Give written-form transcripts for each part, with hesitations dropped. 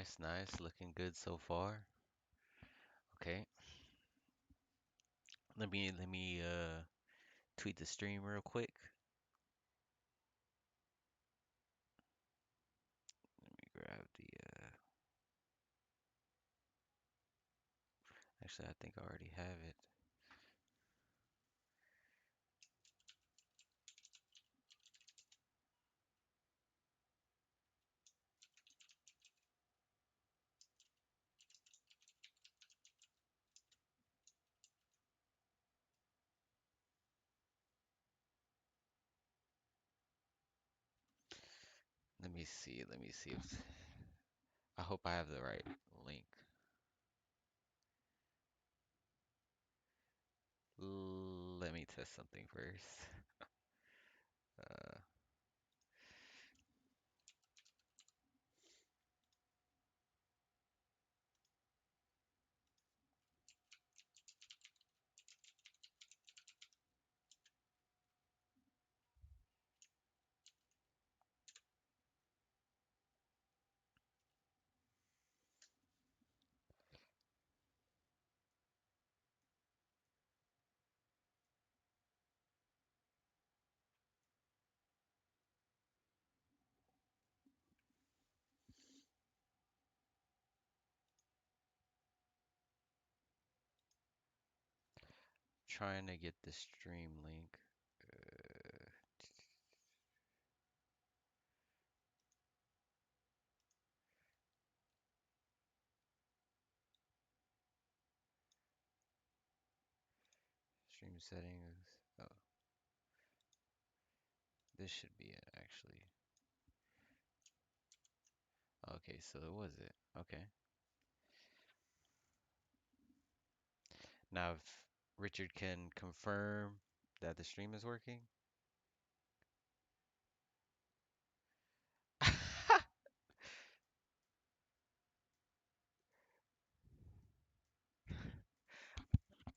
Nice, nice. Looking good so far. Okay. Let me tweet the stream real quick. Let me grab the actually I think I already have it. Let me see if I hope I have the right link. Let me test something first. Uh, Trying to get the stream link. Uh, Stream settings. Oh, this should be it actually. Okay, so it was it. Okay. Now, if Richard can confirm that the stream is working.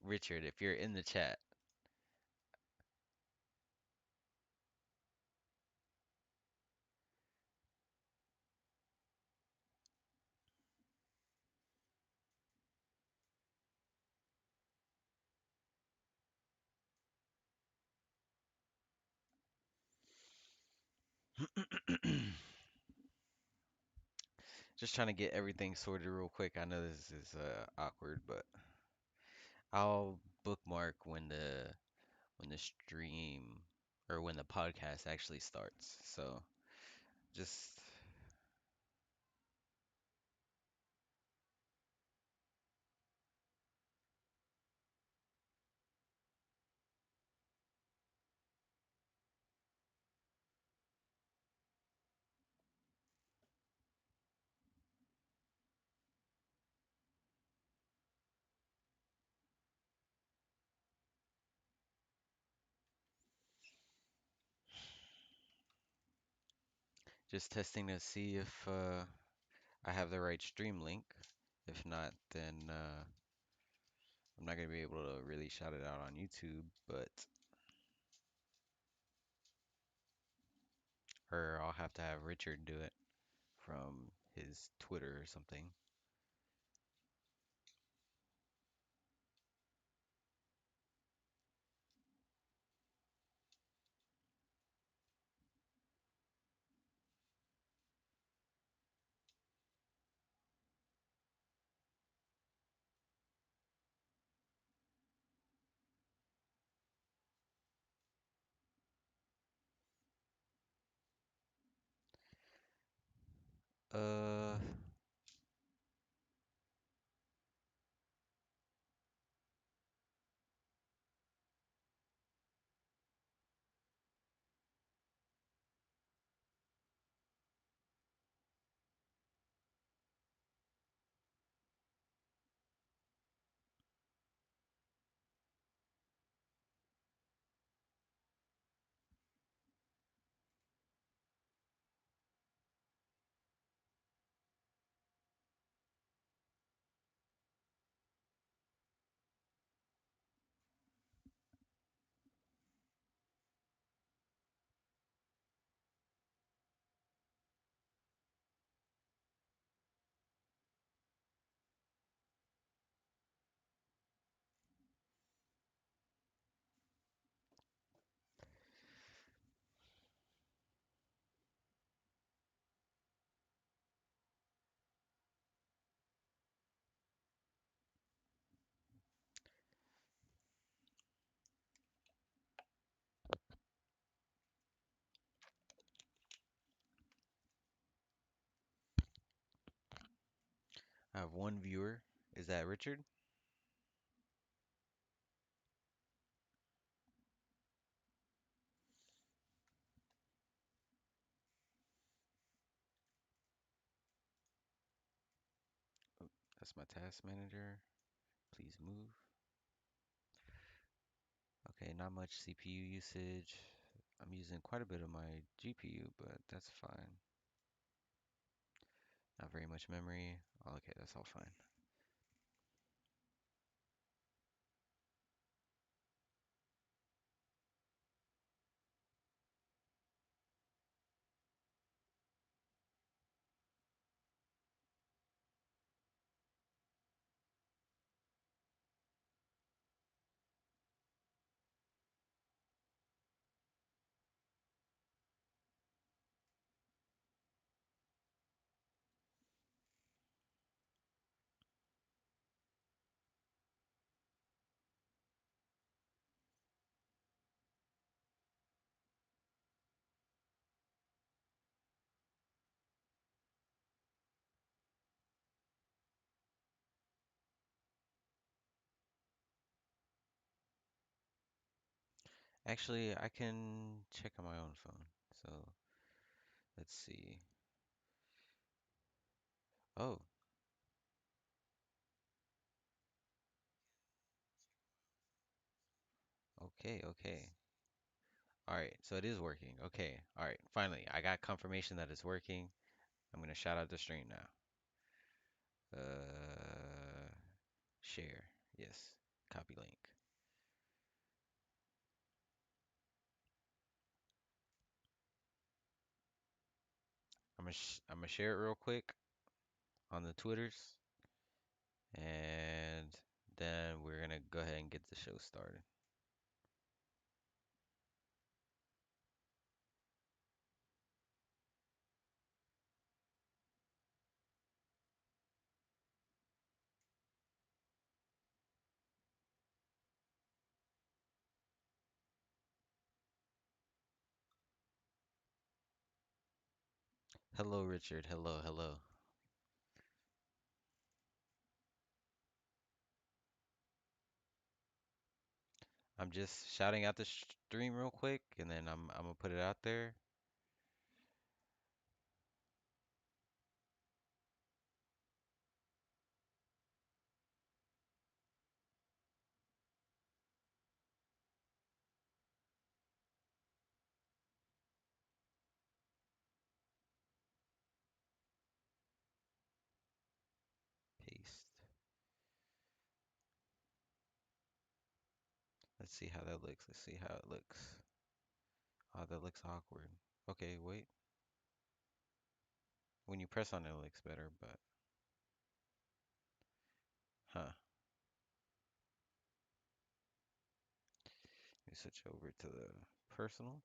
Richard, if you're in the chat. Just trying to get everything sorted real quick. I know this is awkward, but I'll bookmark when the stream or when the podcast actually starts. So just just testing to see if I have the right stream link. If not, then I'm not gonna be able to really shout it out on YouTube, but or I'll have to have Richard do it from his Twitter or something. Uh, I have one viewer. Is that Richard? Oh, that's my task manager. Please move. Okay, not much CPU usage. I'm using quite a bit of my GPU, but that's fine. Not very much memory. Oh, okay, that's all fine. Actually, I can check on my own phone. So let's see. Oh, okay, okay. All right, so it is working. Okay, all right. Finally, I got confirmation that it's working. I'm gonna shout out the stream now. Uh, share. Yes. Copy link. I'm gonna share it real quick on the Twitters, and then we're gonna go ahead and get the show started. Hello, Richard. Hello, hello. I'm just shouting out the stream real quick, and then I'm gonna put it out there. Paste. Let's see how that looks. Let's see how it looks. Oh, that looks awkward. Okay, wait. When you press on it, it looks better, but huh. Let me switch over to the personal.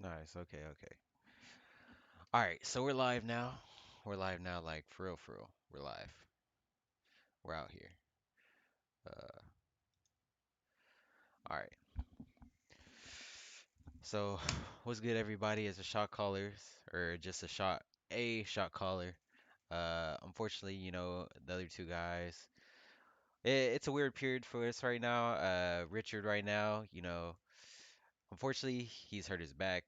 Nice. Okay, okay. All right, so we're live now. We're live now, like for real, for real. We're live. We're out here. Uh, all right. So, what's good, everybody? It's a shot callers, or just a shot caller. Unfortunately, the other two guys. It's a weird period for us right now. Richard right now, unfortunately, he's hurt his back.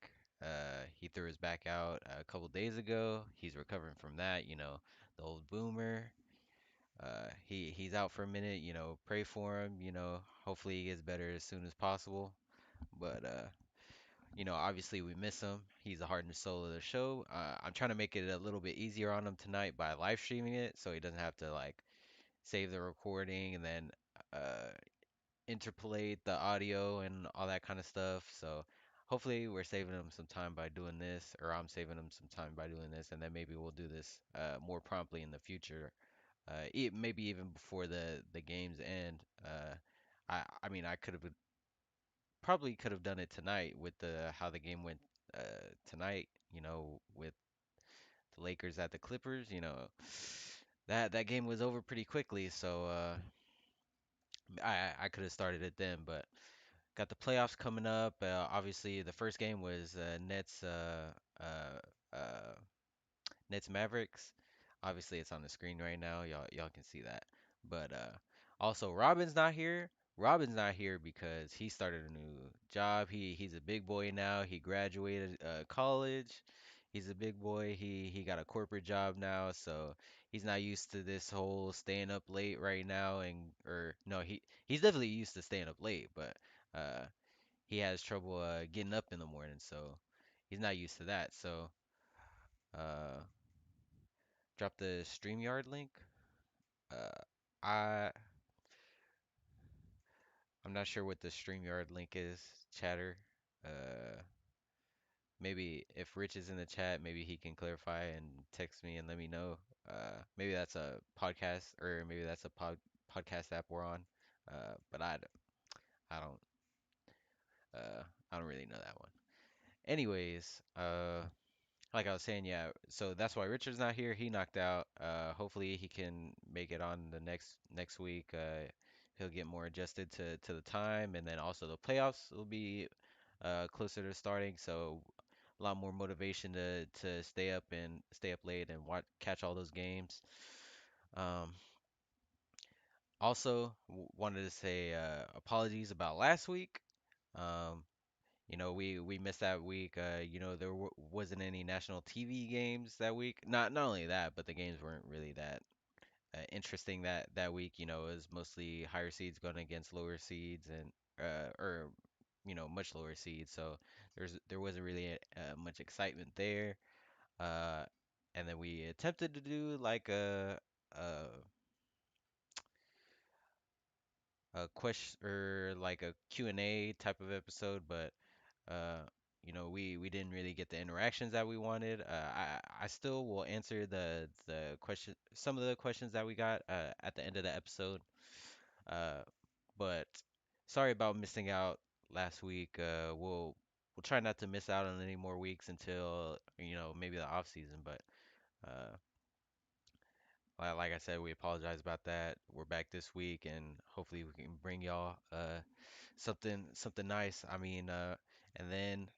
He threw his back out a couple days ago. He's recovering from that, the old boomer. He's out for a minute, pray for him, hopefully he gets better as soon as possible. But obviously we miss him. He's the heart and soul of the show. I'm trying to make it a little bit easier on him tonight by live streaming it so he doesn't have to like save the recording and then uh interpolate the audio and all that kind of stuff. So hopefully we're saving him some time by doing this, or I'm saving him some time by doing this, and then maybe we'll do this more promptly in the future. Maybe even before the games end. I mean, I could have done it tonight with the how the game went tonight. With the Lakers at the Clippers. that game was over pretty quickly, so I could have started it then, but got the playoffs coming up. Obviously, the first game was uh, uh, Nets Mavericks. Obviously, it's on the screen right now. Y'all can see that. But also Robin's not here. Robin's not here because he started a new job. He's a big boy now. He graduated college. He's a big boy. He got a corporate job now, so he's not used to this whole staying up late right now and or no, he's definitely used to staying up late, but uh he has trouble getting up in the morning, so he's not used to that. So uh drop the StreamYard link. Uh, I I'm not sure what the StreamYard link is, chatter. Uh, maybe if Rich is in the chat, maybe he can clarify and text me and let me know. Maybe that's a podcast or maybe that's a podcast app we're on. But I don't uh I don't really know that one. Anyways, like I was saying, yeah, so that's why Richard's not here. He knocked out. Hopefully he can make it on the next week. He'll get more adjusted to the time, and then also the playoffs will be closer to starting, so a lot more motivation to stay up late and watch catch all those games. Um, Also wanted to say apologies about last week. Um, we missed that week. There w wasn't any national TV games that week. Not only that, but the games weren't really that interesting that week. It was mostly higher seeds going against lower seeds and or much lower seeds. So there wasn't really much excitement there. Uh, and then we attempted to do like a a question or like a Q&A type of episode, but uh, we didn't really get the interactions that we wanted. I still will answer some of the questions that we got at the end of the episode. Uh, but sorry about missing out last week. We'll try not to miss out on any more weeks until maybe the off season. But uh, like I said, we apologize about that. We're back this week, and hopefully we can bring y'all something nice. I mean, and then.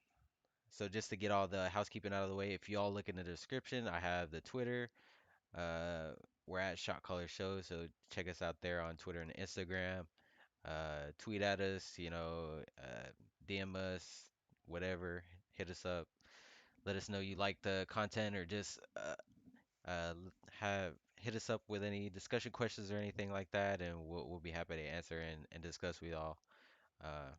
So just to get all the housekeeping out of the way, if you all look in the description, I have the Twitter. Uh, we're at Shotcallers Show, so check us out there on Twitter and Instagram. Tweet at us, DM us, whatever. Hit us up. Let us know you like the content or just have hit us up with any discussion questions or anything like that, and we'll be happy to answer and discuss with y'all. Uh,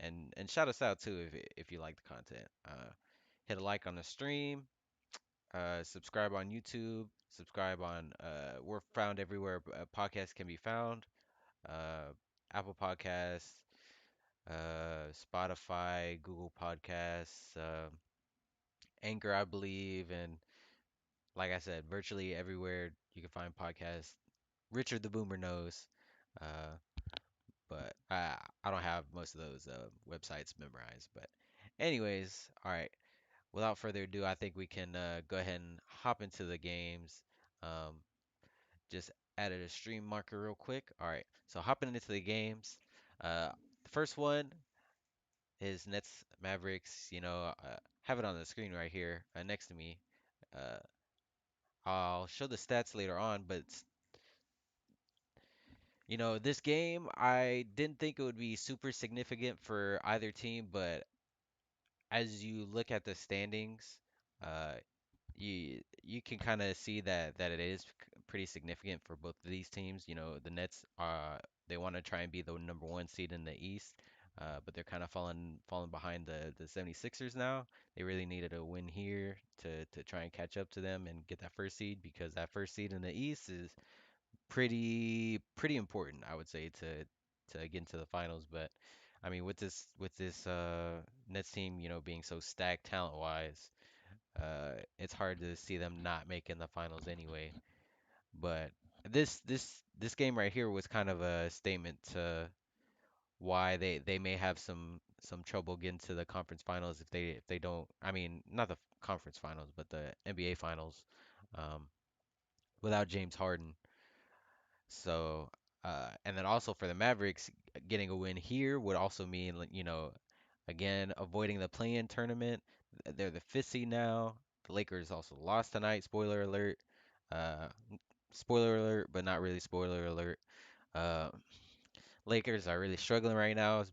and shout us out too if you like the content. Hit a like on the stream. Subscribe on YouTube. Subscribe on we're found everywhere podcasts can be found. Uh, Apple Podcasts, Spotify, Google Podcasts, Anchor, I believe, and like I said, virtually everywhere you can find podcasts. Richard the Boomer knows, uh, but I don't have most of those websites memorized. But anyways, all right. Without further ado, I think we can go ahead and hop into the games. Um, just added a stream marker real quick. All right, so hopping into the games. The first one is Nets Mavericks. Have it on the screen right here next to me. Uh, I'll show the stats later on, but this game I didn't think it would be super significant for either team, but as you look at the standings, uh, you can kind of see that it is pretty significant for both of these teams. The Nets they want to try and be the number one seed in the East, but they're kind of falling behind the 76ers now. They really needed a win here to try and catch up to them and get that first seed because that first seed in the East is pretty important, I would say, to get into the finals. But I mean, with this Nets team, being so stacked talent wise. It's hard to see them not making the finals anyway. But this game right here was kind of a statement to why they may have some trouble getting to the conference finals if they don't. I mean, not the conference finals, but the NBA finals. Um, without James Harden. So, and then also for the Mavericks, getting a win here would also mean, like, again, avoiding the play-in tournament. They're the fifth seed now. The Lakers also lost tonight. Spoiler alert. Uh, spoiler alert, but not really spoiler alert. Uh, Lakers are really struggling right now.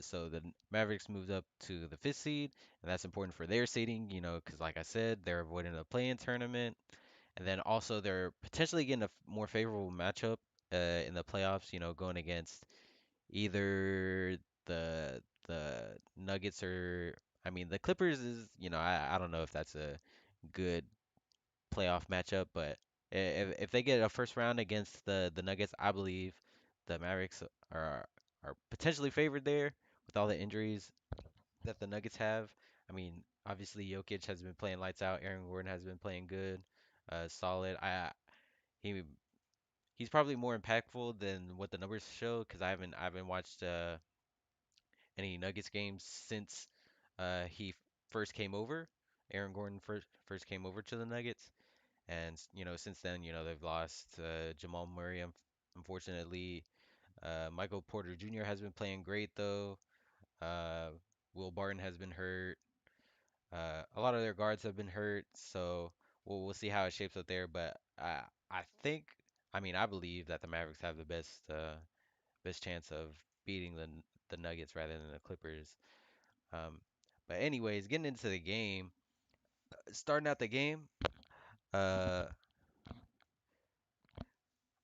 So the Mavericks moved up to the fifth seed, and that's important for their seeding, because like I said, they're avoiding the play-in tournament. And then also they're potentially getting a more favorable matchup in the playoffs, going against either the Nuggets or I mean the Clippers is, I don't know if that's a good playoff matchup, but if they get a first round against the Nuggets, I believe the Mavericks are potentially favored there with all the injuries that the Nuggets have. I mean, obviously Jokic has been playing lights out, Aaron Gordon has been playing good, solid. He he's probably more impactful than what the numbers show because I haven't watched any Nuggets games since he first came over. Aaron Gordon first came over to the Nuggets, and since then they've lost Jamal Murray unfortunately. Michael Porter Jr. has been playing great though. Uh, Will Barton has been hurt. A lot of their guards have been hurt, so we'll see how it shapes up there. But I think, I mean, I believe that the Mavericks have the best chance of beating the Nuggets rather than the Clippers. Um, but anyways, getting into the game, starting out the game. Uh,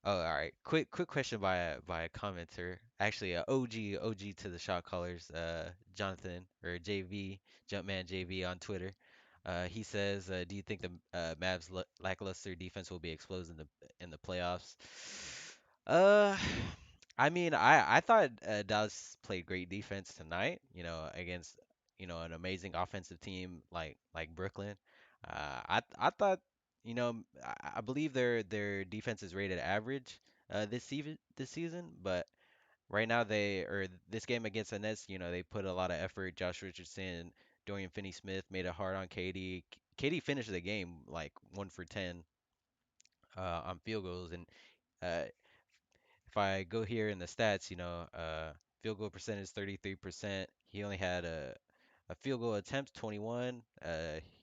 oh, all right. Quick question by a commenter. Actually, OG to the shot callers. Jonathan or JV Jumpman JV on Twitter. He says, "Do you think the Mavs lackluster defense will be exposed in the playoffs?" Uh, I mean, I thought Dallas played great defense tonight. Against an amazing offensive team like Brooklyn. I thought I believe their defense is rated average this season, but right now this game against the Nets, they put a lot of effort. Josh Richardson, Dorian Finney-Smith made it hard on KD. KD finished the game like 1 for 10 on field goals, and uh, if I go here in the stats, field goal percentage 33%. He only had a field goal attempt 21.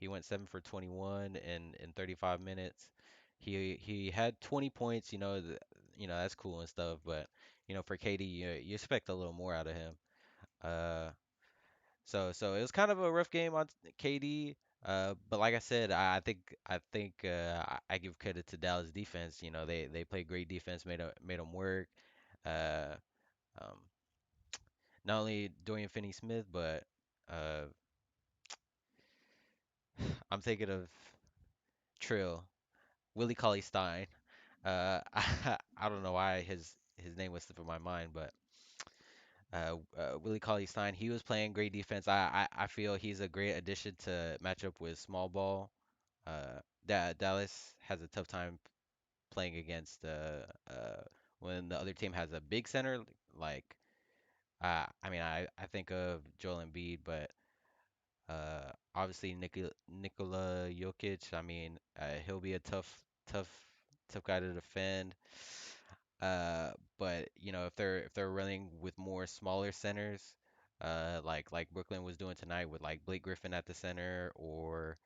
He went 7 for 21 in 35 minutes. He had 20 points. That's cool and stuff, but for KD, you expect a little more out of him. Uh, so it was kind of a rough game on KD. But like I said, I think I give credit to Dallas defense. They played great defense, made them work. Uh, um, Not only Dorian Finney-Smith, but uh, I'm thinking of Trill, Willie Cauley-Stein. I don't know why his name was slipping my mind, but Willie Cauley-Stein, he was playing great defense. I feel he's a great addition to match up with small ball. Dallas has a tough time playing against when the other team has a big center. Like I mean, I think of Joel Embiid, but obviously Nikola Jokic. I mean, he'll be a tough, tough guy to defend. Uh, but if they're running with more smaller centers, like Brooklyn was doing tonight with like Blake Griffin at the center or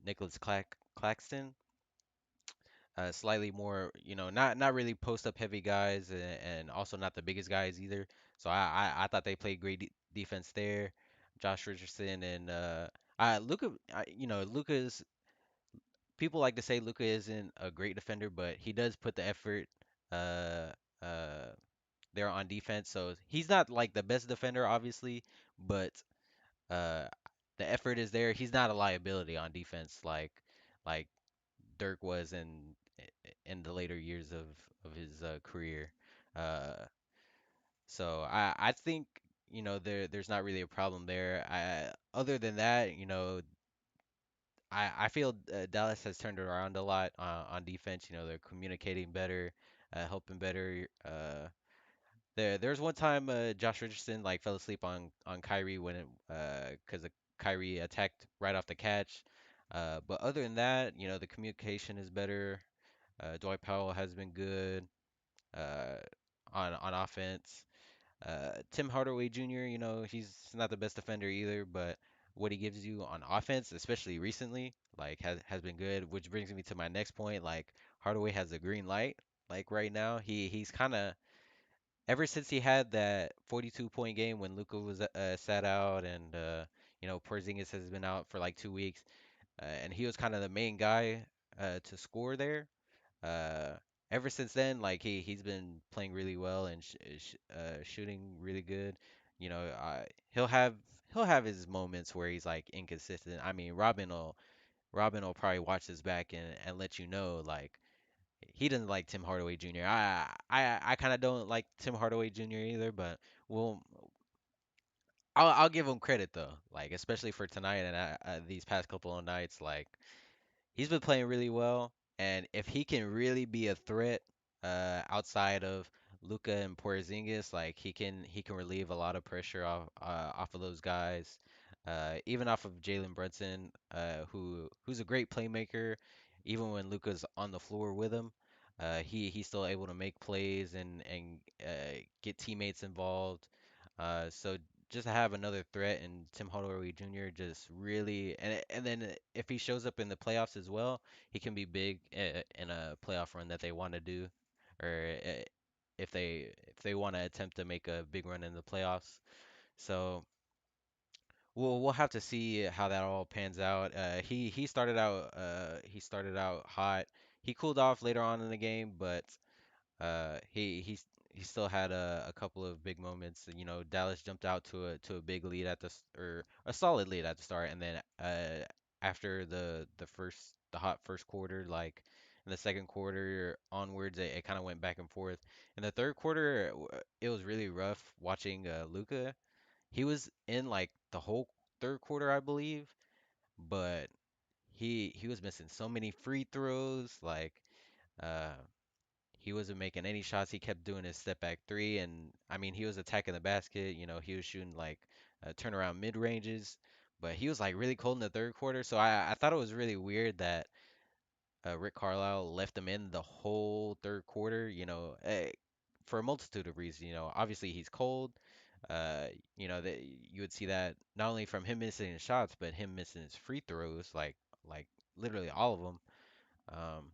Nicholas Claxton, slightly more, not really post up heavy guys and also not the biggest guys either. So I thought they played great defense there. Josh Richardson and Luka, Luka's people like to say Luka isn't a great defender, but he does put the effort uh uh there on defense. So he's not like the best defender, obviously, but uh the effort is there. He's not a liability on defense like Dirk was in the later years of his career. Uh, so I think there's not really a problem there. Other than that, I feel Dallas has turned it around a lot on defense. They're communicating better, helping better. There's one time Josh Richardson like fell asleep on Kyrie when because Kyrie attacked right off the catch. But other than that, the communication is better. Dwight Powell has been good uh, on offense. Tim Hardaway Jr., he's not the best defender either, but what he gives you on offense, especially recently, like has been good. Which brings me to my next point. Like Hardaway has a green light. Like right now, he's kind of ever since he had that 42-point game when Luka was sat out and Porzingis has been out for like 2 weeks, and he was kind of the main guy to score there. Uh, Ever since then, like he's been playing really well and shooting really good. He'll have he'll have his moments where he's like inconsistent. I mean, Robin will probably watch this back and let you know like he doesn't like Tim Hardaway Jr. I kind of don't like Tim Hardaway Jr. either, but well, I'll give him credit though, like especially for tonight and these past couple of nights, like. He's been playing really well, and if he can really be a threat outside of Luka and Porzingis, like he can relieve a lot of pressure off of those guys, even off of Jalen Brunson, who's a great playmaker, even when Luka's on the floor with him. He's still able to make plays and get teammates involved. So just to have another threat in Tim Hardaway Jr. just really and then if he shows up in the playoffs as well, he can be big in a playoff run that they want to do, or if they want to attempt to make a big run in the playoffs. So we'll have to see how that all pans out. He started out hot. He cooled off later on in the game, but he still had a couple of big moments. Dallas jumped out to a big lead or a solid lead at the start, and then after the hot first quarter, like in the second quarter onwards, it kind of went back and forth. In the third quarter, it was really rough watching Luka. He was in like the whole third quarter, I believe, but he was missing so many free throws, like. Uh, he wasn't making any shots. He kept doing his step back three, and I mean, he was attacking the basket. He was shooting like turnaround mid ranges, but he was like really cold in the third quarter. So I thought it was really weird that Rick Carlisle left him in the whole third quarter. For a multitude of reasons. Obviously he's cold. Uh, that you would see that not only from him missing his shots, but him missing his free throws, like literally all of them. Um,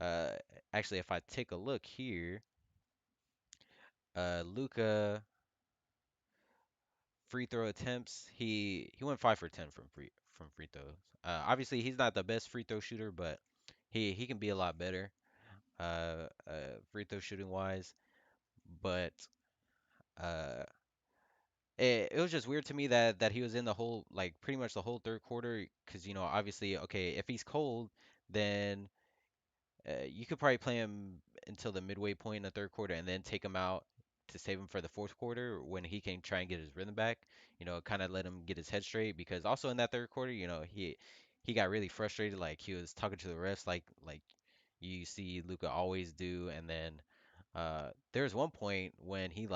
uh, Actually, if I take a look here. Luca free throw attempts. He went 5 for 10 from free throws. Obviously he's not the best free throw shooter, but he can be a lot better. Free throw shooting wise, but uh, it was just weird to me that he was in the whole like pretty much the whole third quarter because obviously okay if he's cold then you could probably play him until the midway point in the third quarter and then take him out to save him for the fourth quarter when he can try and get his rhythm back. Kind of let him get his head straight because also in that third quarter, he got really frustrated. Like he was talking to the refs, like you see Luca always do. And then there was one point when he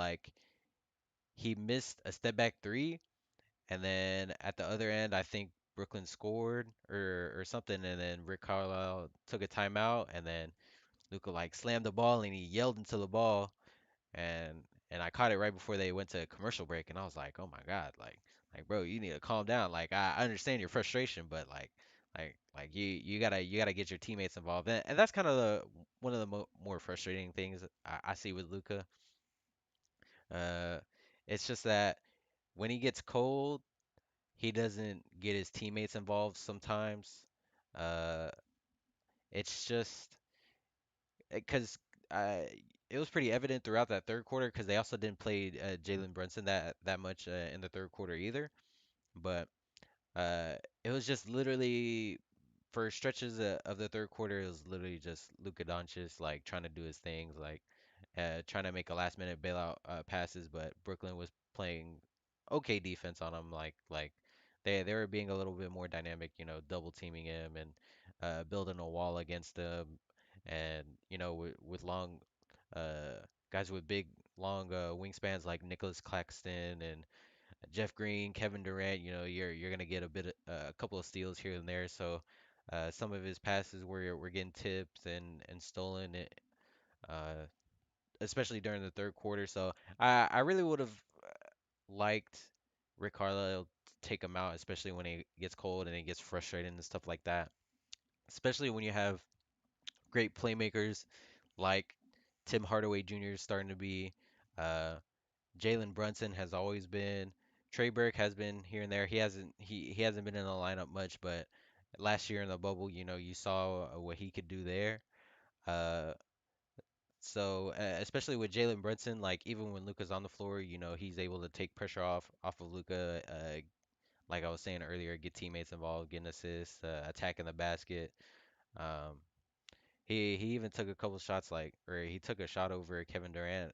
missed a step back three, and then at the other end, I think Brooklyn scored or something, and then Rick Carlisle took a timeout, and then Luka like slammed the ball and he yelled into the ball and I caught it right before they went to commercial break and I was like, "Oh my God, like bro, you need to calm down. Like I understand your frustration, but like you gotta get your teammates involved." And that's kind of one of the more frustrating things I see with Luka. Uh, it's just that when he gets cold, he doesn't get his teammates involved sometimes. Uh, it's just because it was pretty evident throughout that third quarter because they also didn't play Jalen Brunson that much in the third quarter either. But uh, it was just literally for stretches of the third quarter, it was literally just Luka Doncic like trying to do his things, like trying to make a last minute bailout passes, but Brooklyn was playing okay defense on him, like they were being a little bit more dynamic, double teaming him and building a wall against him, and with long uh guys with big long wingspans like Nicholas Claxton and Jeff Green, Kevin Durant, you're gonna get a couple of steals here and there. So Some of his passes were getting tipped and stolen it, uh, especially during the third quarter. So I really would have liked Rick Carlisle to take him out, especially when it gets cold and it gets frustrating and stuff like that. Especially when you have great playmakers like Tim Hardaway Jr. is starting to be. Uh, Jalen Brunson has always been. Trey Burke has been here and there. He hasn't been in the lineup much, but last year in the bubble, you saw what he could do there. Uh, especially with Jalen Brunson, like even when Luka's on the floor, he's able to take pressure off of Luka. Like I was saying earlier, get teammates involved, getting assists, attacking the basket. Um, he even took a couple shots or he took a shot over Kevin Durant.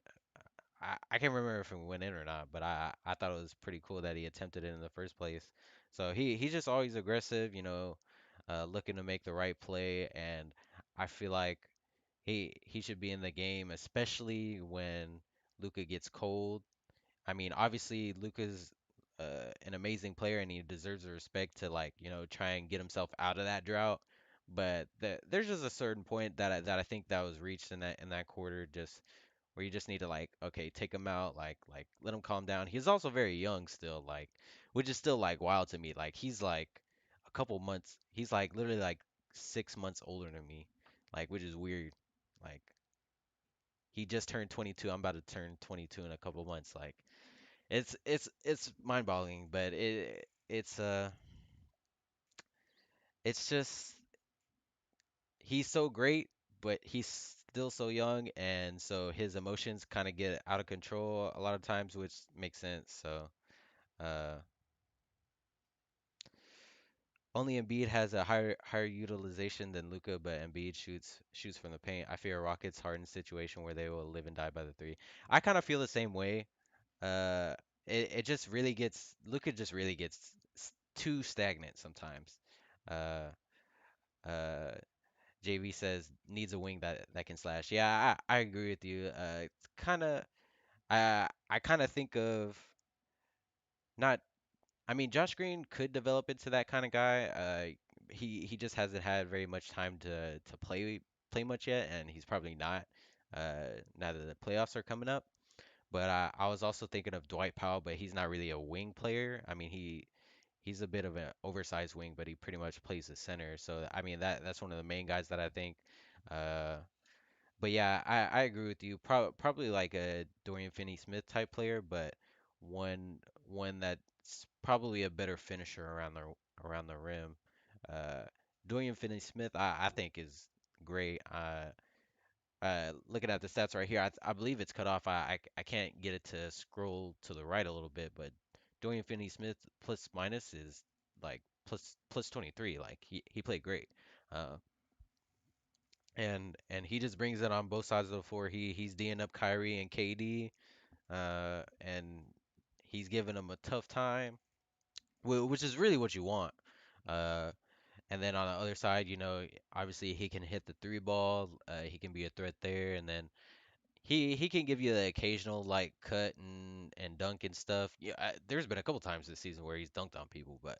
I can't remember if it went in or not, but I thought it was pretty cool that he attempted it in the first place. So he's just always aggressive, looking to make the right play, and I feel like he should be in the game, especially when Luka gets cold. I mean, obviously Luka's an amazing player and he deserves the respect to try and get himself out of that drought. But there's just a certain point that I think that was reached in that quarter, just where you just need to okay, take him out, let him calm down. He's also very young still, which is still wild to me. Like he's a couple months, he's literally 6 months older than me, which is weird. Like he just turned 22. I'm about to turn 22 in a couple months. Like it's mind-boggling, but it's just he's so great, but he's still so young, and so his emotions kind of get out of control a lot of times, which makes sense. So, uh, only Embiid has a higher utilization than Luka, but Embiid shoots from the paint. I fear Rockets hardened situation where they will live and die by the three. I kind of feel the same way. Uh, it just really gets Luka just really gets too stagnant sometimes. Uh, uh, JV says needs a wing that can slash. Yeah, I agree with you. Kind of I kind of think of not. I mean, Josh Green could develop into that kind of guy. He just hasn't had very much time to play much yet, and he's probably not. Now that the playoffs are coming up. But I was also thinking of Dwight Powell, but he's not really a wing player. I mean, he's a bit of an oversized wing, but he pretty much plays the center. So I mean that's one of the main guys that I think. Uh, but yeah, I agree with you. Probably like a Dorian Finney-Smith type player, but one that's probably a better finisher around the rim. Uh, Dorian Finney-Smith, I think is great. Looking at the stats right here, I believe it's cut off. I can't get it to scroll to the right a little bit, but Dorian Finney-Smith plus minus is plus 23. Like he played great. Uh, and he just brings it on both sides of the floor. He's D'ing up Kyrie and KD, and he's giving them a tough time, which is really what you want. Uh, and then on the other side, obviously he can hit the three ball. He can be a threat there, and then he can give you the occasional cut and dunk and stuff. Yeah, there's been a couple times this season where he's dunked on people, but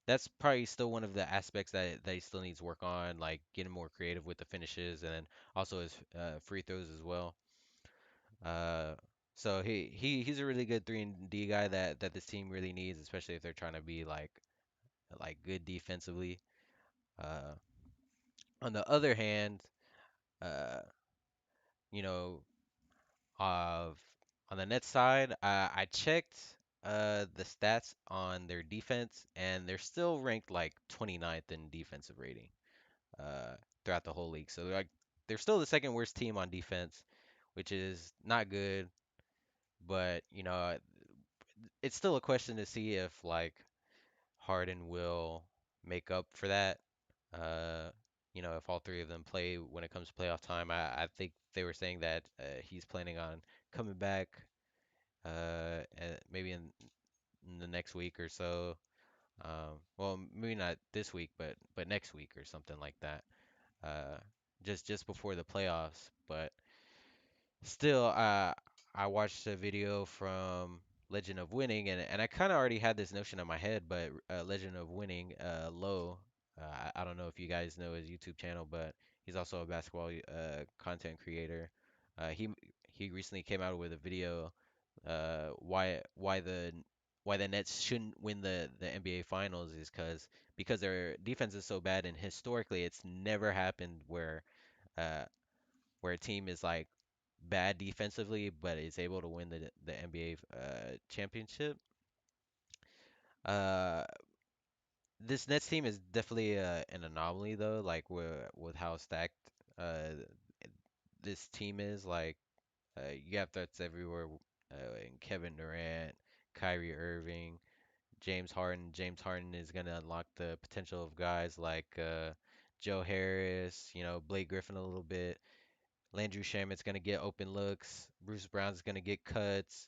that's probably still one of the aspects that he still needs work on, like getting more creative with the finishes and then also his free throws as well. Uh, so he's a really good 3 and D guy that this team really needs, especially if they're trying to be good defensively. Uh, on the other hand, uh, you know, Of on the Nets side, I checked the stats on their defense, and they're still ranked 29th in defensive rating uh, throughout the whole league. So they're still the second worst team on defense, which is not good. But it's still a question to see if Harden will make up for that. Uh, if all three of them play when it comes to playoff time, I think they were saying that he's planning on coming back maybe in the next week or so. Well, maybe not this week, but next week or something like that. Uh, just before the playoffs. But still, I watched a video from Legend of Winning, and I kind of already had this notion in my head, but Legend of Winning, Low. I don't know if you guys know his YouTube channel, but he's also a basketball content creator. He recently came out with a video why the Nets shouldn't win the NBA Finals is because their defense is so bad, and historically it's never happened uh, where a team is like bad defensively but is able to win the NBA championship. Uh, this Nets team is definitely an anomaly though, like with how stacked uh, this team is. Like you have threats everywhere, in Kevin Durant, Kyrie Irving, James Harden. James Harden is gonna unlock the potential of guys like Joe Harris, Blake Griffin a little bit. Landry Shamit's gonna get open looks. Bruce Brown's gonna get cuts.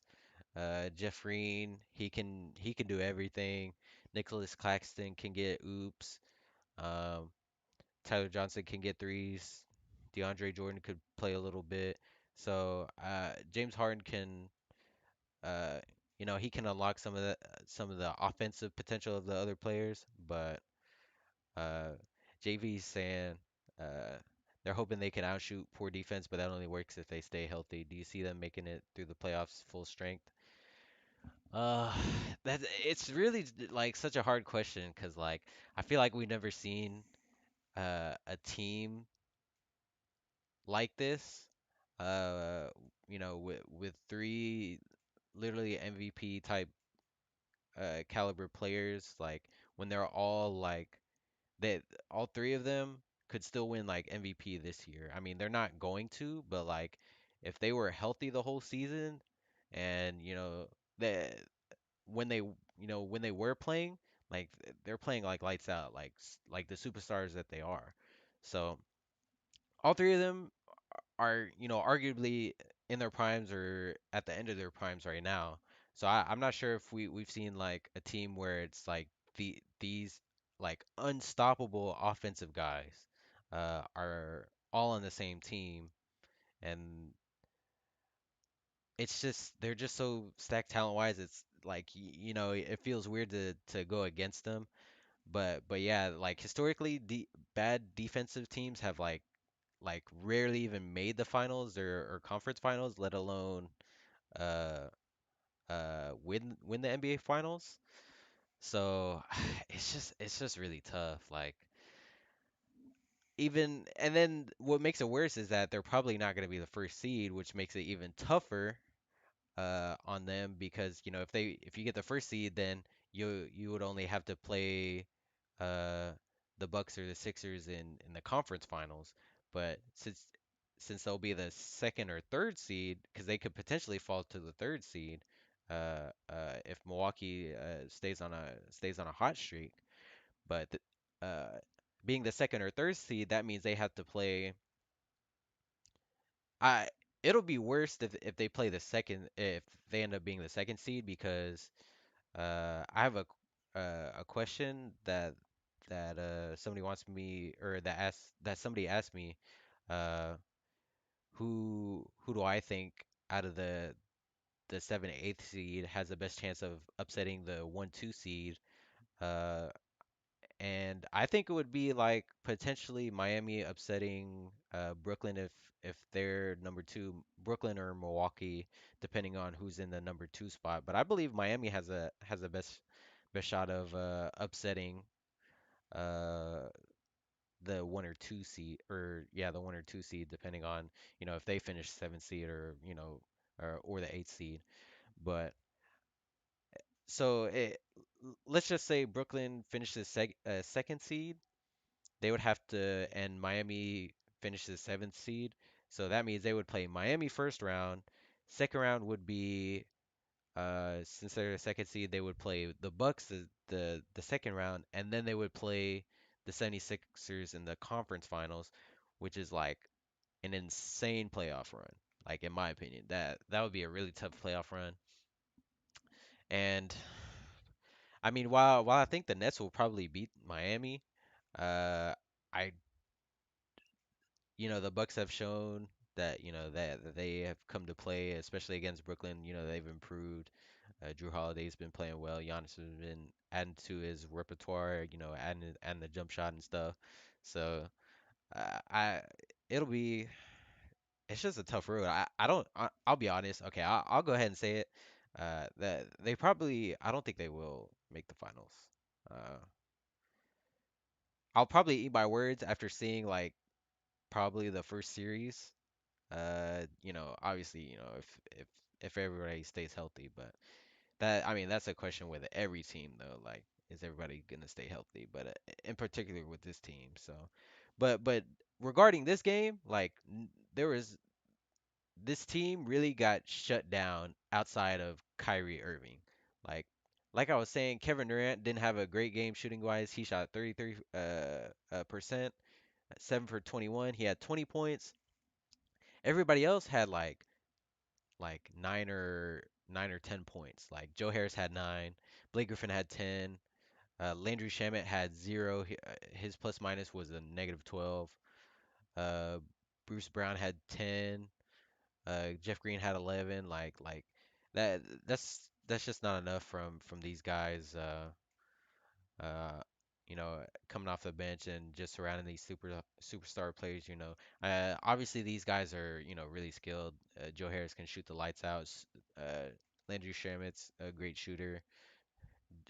Jeff Green, he can do everything. Nicholas Claxton can get oops. Um, Tyler Johnson can get threes. DeAndre Jordan could play a little bit. So James Harden can, uh, he can unlock some of the offensive potential of the other players. But uh, JV's saying uh, they're hoping they can outshoot poor defense, but that only works if they stay healthy. Do you see them making it through the playoffs full strength? Uh, that it's really like such a hard question because like I feel like we've never seen a team like this. Uh, with three literally MVP type caliber players, like when they're all like they all three of them could still win like MVP this year. I mean, they're not going to, but like if they were healthy the whole season and they when they were playing, like they're playing like lights out, like the superstars that they are. So all three of them are, arguably in their primes or at the end of their primes right now. So I'm not sure if we've seen like a team where it's like these like unstoppable offensive guys are all on the same team, and it's just they're just so stacked talent wise. It's like it feels weird to go against them. But yeah, like historically, bad defensive teams have like rarely even made the finals or conference finals, let alone uh win the NBA finals. So it's just really tough. Like even and then what makes it worse is that they're probably not going to be the first seed, which makes it even tougher on them because if you get the first seed, then you would only have to play uh the Bucks or the Sixers in the conference finals. But since they'll be the second or third seed, because they could potentially fall to the third seed, if Milwaukee stays on a hot streak. But being the second or third seed, that means they have to play. I It'll be worse if they play the second if they end up being the second seed because I have a question that somebody wants me or that somebody asked me uh who do I think out of the 7 8th seed has the best chance of upsetting the 1 2 seed. uh and I think it would be like potentially Miami upsetting Brooklyn if they're number two, Brooklyn or Milwaukee, depending on who's in the number two spot. But I believe Miami has a best shot of upsetting uh the 1 or 2 seed, or yeah, the 1 or 2 seed, depending on if they finish seventh seed or or the eighth seed. But so let's just say Brooklyn finishes second seed. They would have to, and Miami finishes seventh seed. So that means they would play Miami first round. Second round would be, since they're the second seed, they would play the Bucks the second round, and then they would play the 76ers in the conference finals, which is like an insane playoff run. Like in my opinion, that would be a really tough playoff run. And I mean, while I think the Nets will probably beat Miami, uh, I the Bucks have shown that that they have come to play, especially against Brooklyn. They've improved. Drew Holiday's been playing well. Giannis has been adding to his repertoire, adding the jump shot and stuff. So I it'll be it's just a tough road. I don't I'll be honest. Okay, I'll go ahead and say it. That they probably I don't think they will make the finals. Uh, I'll probably eat my words after seeing like probably the first series. Obviously, if everybody stays healthy, but that I mean that's a question with every team though. Like, is everybody gonna stay healthy? But in particular with this team, so. But regarding this game, like there was this team really got shut down outside of Kyrie Irving. Like like I was saying, Kevin Durant didn't have a great game shooting wise. He shot 33 percent, 7 for 21. He had 20 points. Everybody else had like 9 or 10 points. Like Joe Harris had 9, Blake Griffin had 10, Landry Shamet had 0. His plus minus was a negative 12. Uh, Bruce Brown had 10. Jeff Green had 11. Like that that's just not enough from these guys. Uh, Coming off the bench and just surrounding these superstar players. Obviously these guys are really skilled. Joe Harris can shoot the lights out. Landry Shamit's a great shooter.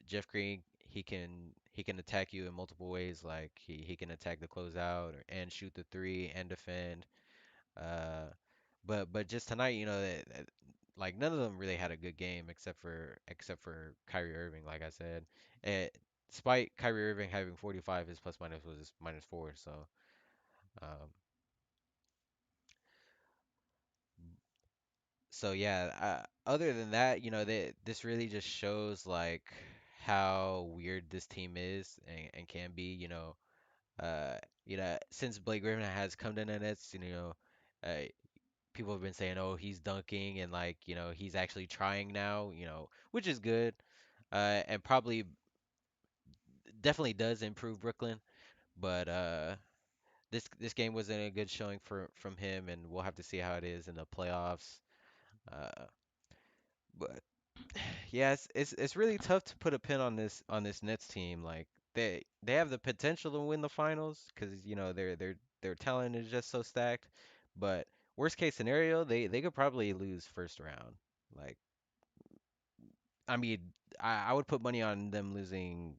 Jeff Green, he can attack you in multiple ways. Like he can attack the closeout and shoot the three and defend. Uh, but just tonight, like none of them really had a good game except for Kyrie Irving, like I said. Eh, Despite Kyrie Irving having 45, his plus minus was -4. Um, so yeah. Other than that, this really just shows like how weird this team is and can be. Since Blake Griffin has come to the Nets, uh, people have been saying, oh, he's dunking and like, he's actually trying now, which is good. And probably definitely does improve Brooklyn, but this game wasn't a good showing from him, and we'll have to see how it is in the playoffs. Uh, but yeah, it's really tough to put a pin on this Nets team. Like they have the potential to win the finals because their talent is just so stacked. But worst case scenario, they could probably lose first round. Like I mean, I would put money on them losing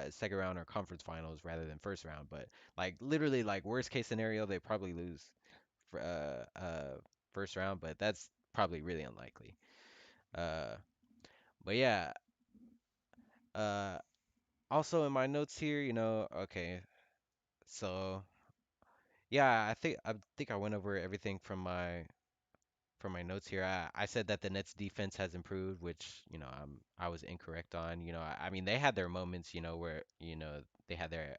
second round or conference finals rather than first round. But like literally, like worst case scenario, they probably lose for first round. But that's probably really unlikely. Uh, but yeah. Uh, Also in my notes here, okay, so yeah, I think I went over everything from my notes here. I said that the Nets defense has improved, which I was incorrect on. I mean they had their moments, where they had their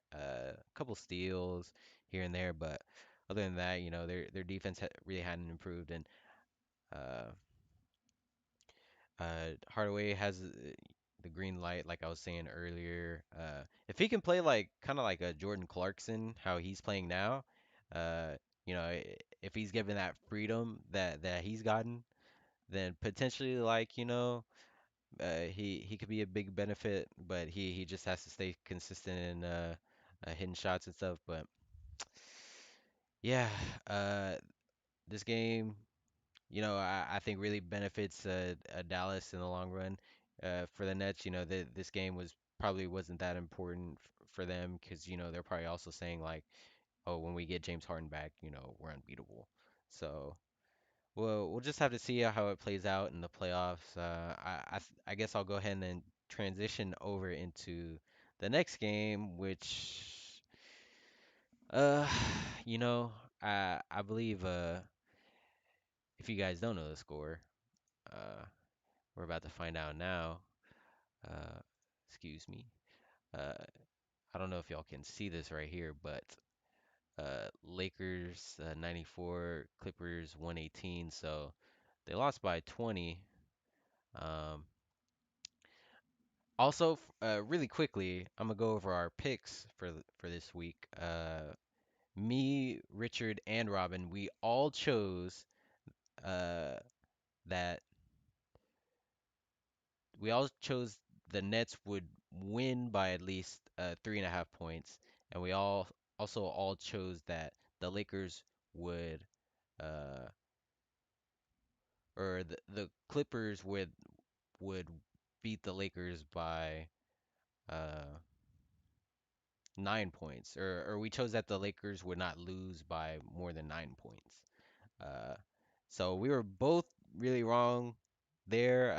couple steals here and there, but other than that, their defense really hadn't improved, and uh, Hardaway has the green light, like I was saying earlier. If he can play like kind of like a Jordan Clarkson, how he's playing now, uh, if he's given that freedom that he's gotten, then potentially like he could be a big benefit, but he just has to stay consistent in hitting shots and stuff. But yeah, uh, this game. I think really benefits Dallas in the long run. For the Nets, this game probably wasn't that important for them because they're probably also saying like, oh, when we get James Harden back, we're unbeatable. So we'll just have to see how it plays out in the playoffs. I guess I'll go ahead and transition over into the next game, which uh, you know, I believe if you guys don't know the score. Uh, we're about to find out now. Uh, Excuse me. Uh, I don't know if y'all can see this right here, but Lakers 94, Clippers 118. So they lost by 20. Um, Also, really quickly, I'm gonna go over our picks for this week. Me, Richard, and Robin, we all chose uh, that we all chose the Nets would win by at least 3.5 points, and we all also all chose that the Lakers would uh or the Clippers would beat the Lakers by uh 9 points, or we chose that the Lakers would not lose by more than 9 points. Uh, so we were both really wrong there.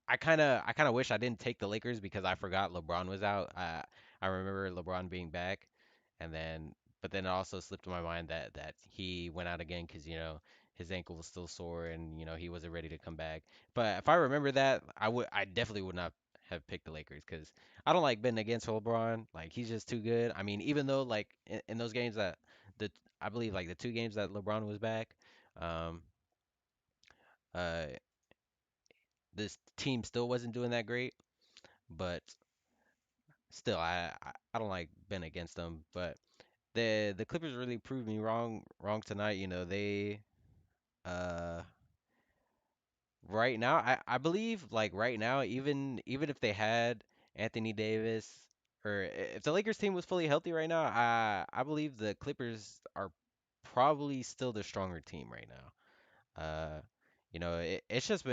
I kind of wish I didn't take the Lakers because I forgot LeBron was out. I remember LeBron being back, and then but then it also slipped in my mind that he went out again because his ankle was still sore and he wasn't ready to come back. But if I remember that, I definitely would not have picked the Lakers because I don't like betting against LeBron. Like he's just too good. I mean, even though like in those games that the I believe like the two games that LeBron was back, um, uh, this team still wasn't doing that great. But still, I don't like betting against them. But the Clippers really proved me wrong tonight. They uh right now I believe like right now even if they had Anthony Davis or if the Lakers team was fully healthy right now, I believe the Clippers are probably still the stronger team right now. It's just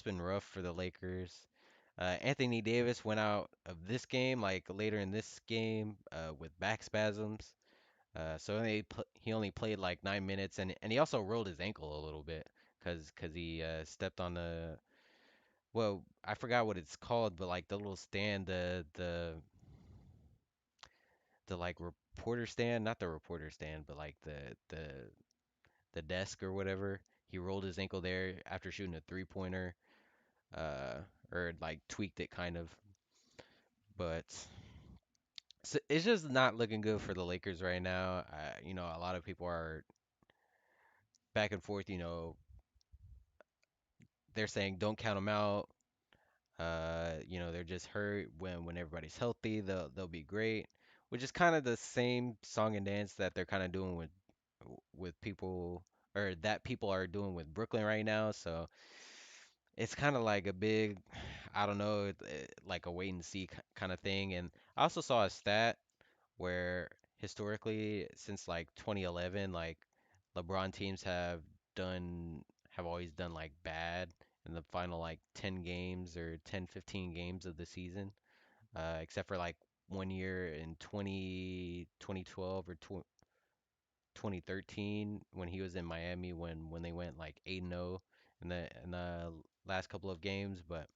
been rough for the Lakers. Anthony Davis went out of this game, like later in this game, with back spasms. He only played like 9 minutes, and he also rolled his ankle a little bit, cause he stepped on the well, I forgot what it's called, but like the little stand, the like reporter stand, not the reporter stand, but like the desk or whatever. He rolled his ankle there after shooting a three-pointer, uh, or like tweaked it kind of, but. So it's just not looking good for the Lakers right now. A lot of people are back and forth. They're saying don't count them out. They're just hurt. When everybody's healthy, they'll be great. Which is kind of the same song and dance that they're kind of doing with people, or that people are doing with Brooklyn right now. So it's kind of like a big, I don't know, like a wait and see kind of thing. And I also saw a stat where historically since like 2011, like LeBron teams have always done like bad in the final like 10 games or 10 15 games of the season, except for like one year in 2012 or 2013 when he was in Miami when they went like 8-0 in the last couple of games. But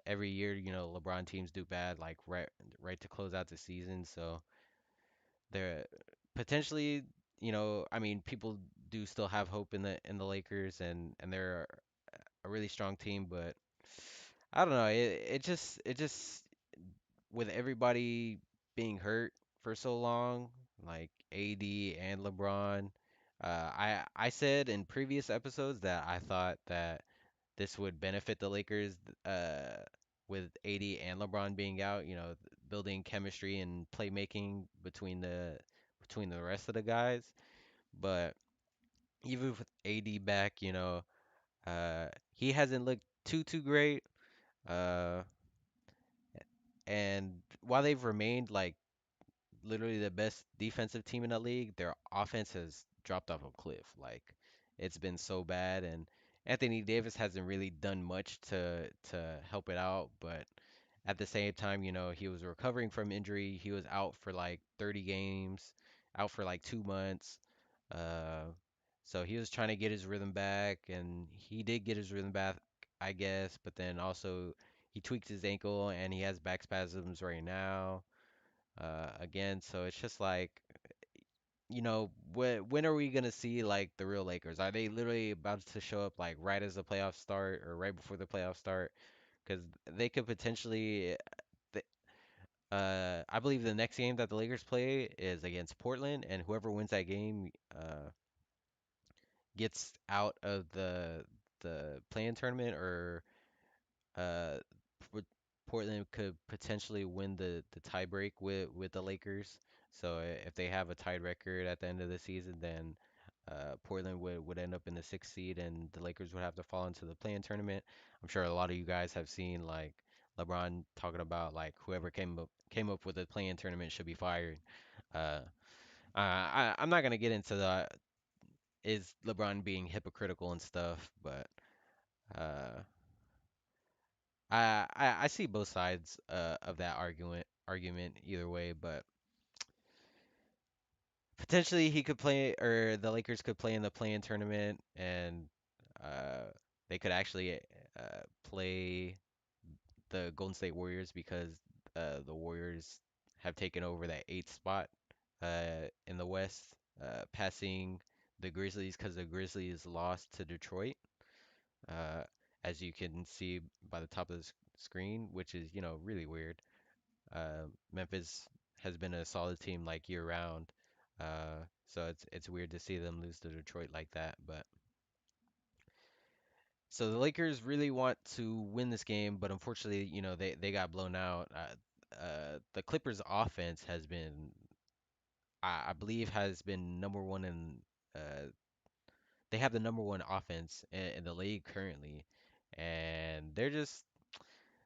every year, LeBron teams do bad like right to close out the season. So they're potentially, I mean, people do still have hope in the Lakers, and they're a really strong team, but I don't know. It just with everybody being hurt for so long, like AD and LeBron, I said in previous episodes that I thought that this would benefit the Lakers, with AD and LeBron being out, building chemistry and playmaking between the rest of the guys. But even with AD back, he hasn't looked too great. Uh, and while they've remained like literally the best defensive team in the league, their offense has dropped off a cliff. Like it's been so bad, and Anthony Davis hasn't really done much to help it out. But at the same time, he was recovering from injury. He was out for like 30 games, out for like 2 months. Uh, so he was trying to get his rhythm back, and he did get his rhythm back, I guess. But then also he tweaked his ankle, and he has back spasms right now, again. So it's just like, when are we gonna see like the real Lakers? Are they literally about to show up like right as the playoffs start or right before the playoffs start? Because they could potentially. th- I believe the next game that the Lakers play is against Portland, and whoever wins that game gets out of the play-in tournament, or uh, P- Portland could potentially win the tiebreak with the Lakers. So if they have a tied record at the end of the season, then Portland would end up in the sixth seed, and the Lakers would have to fall into the play-in tournament. I'm sure a lot of you guys have seen like LeBron talking about like whoever came up with the play-in tournament should be fired. Uh, I'm not gonna get into the is LeBron being hypocritical and stuff, but uh, I see both sides of that argument either way, but potentially he could play or the Lakers could play in the play-in tournament and uh, they could actually play the Golden State Warriors because the Warriors have taken over that eighth spot in the West, passing the Grizzlies because the Grizzlies lost to Detroit, uh, as you can see by the top of the screen, which is, really weird. Memphis has been a solid team like year round, so it's weird to see them lose to Detroit like that. But so the Lakers really want to win this game, but unfortunately, they got blown out. The Clippers' offense has been, I believe, has been number one in. They have the number one offense in the league currently, and they're just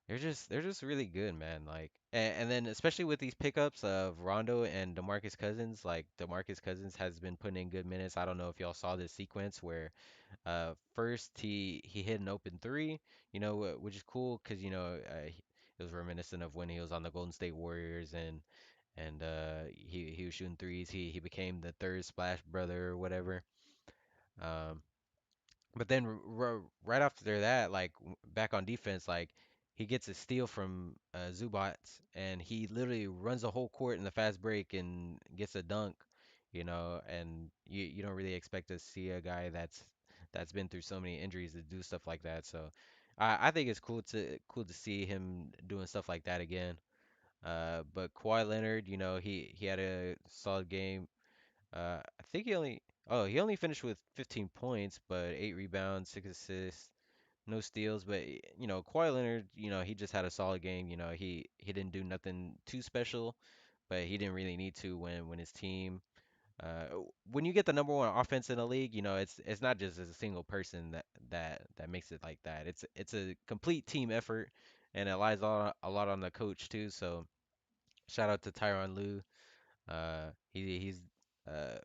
really good, man. Like, and then especially with these pickups of Rondo and DeMarcus Cousins, like DeMarcus Cousins has been putting in good minutes. I don't know if y'all saw this sequence where first he hit an open three, which is cool because it was reminiscent of when he was on the Golden State Warriors and he was shooting threes. He became the third Splash Brother or whatever. Um, but then right after that, like back on defense, like he gets a steal from Zubac, and he literally runs the whole court in the fast break and gets a dunk, and you don't really expect to see a guy that's been through so many injuries to do stuff like that. So I think it's cool to see him doing stuff like that again. But Kawhi Leonard, he had a solid game. I think he only finished with 15 points, but 8 rebounds, 6 assists, no steals. But Kawhi Leonard, he just had a solid game. He didn't do nothing too special, but he didn't really need to when his team. When you get the number one offense in the league, it's not just as a single person that makes it like that. It's a complete team effort, and it relies a lot on the coach too. So shout out to Tyronn Lue. He's uh,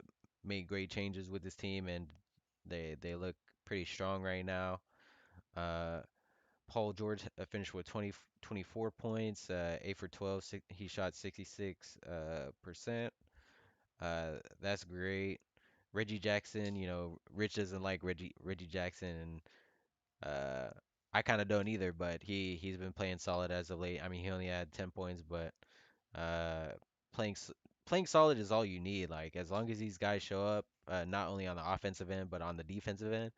made great changes with his team, and they look pretty strong right now. Uh, Paul George finished with 24 points, 8 for 12. He shot 66 percent. That's great. Reggie Jackson, Rich doesn't like Reggie Jackson, and I kind of don't either. But he's been playing solid as of late. I mean, he only had 10 points, but uh, playing playing solid is all you need. Like as long as these guys show up, not only on the offensive end but on the defensive end,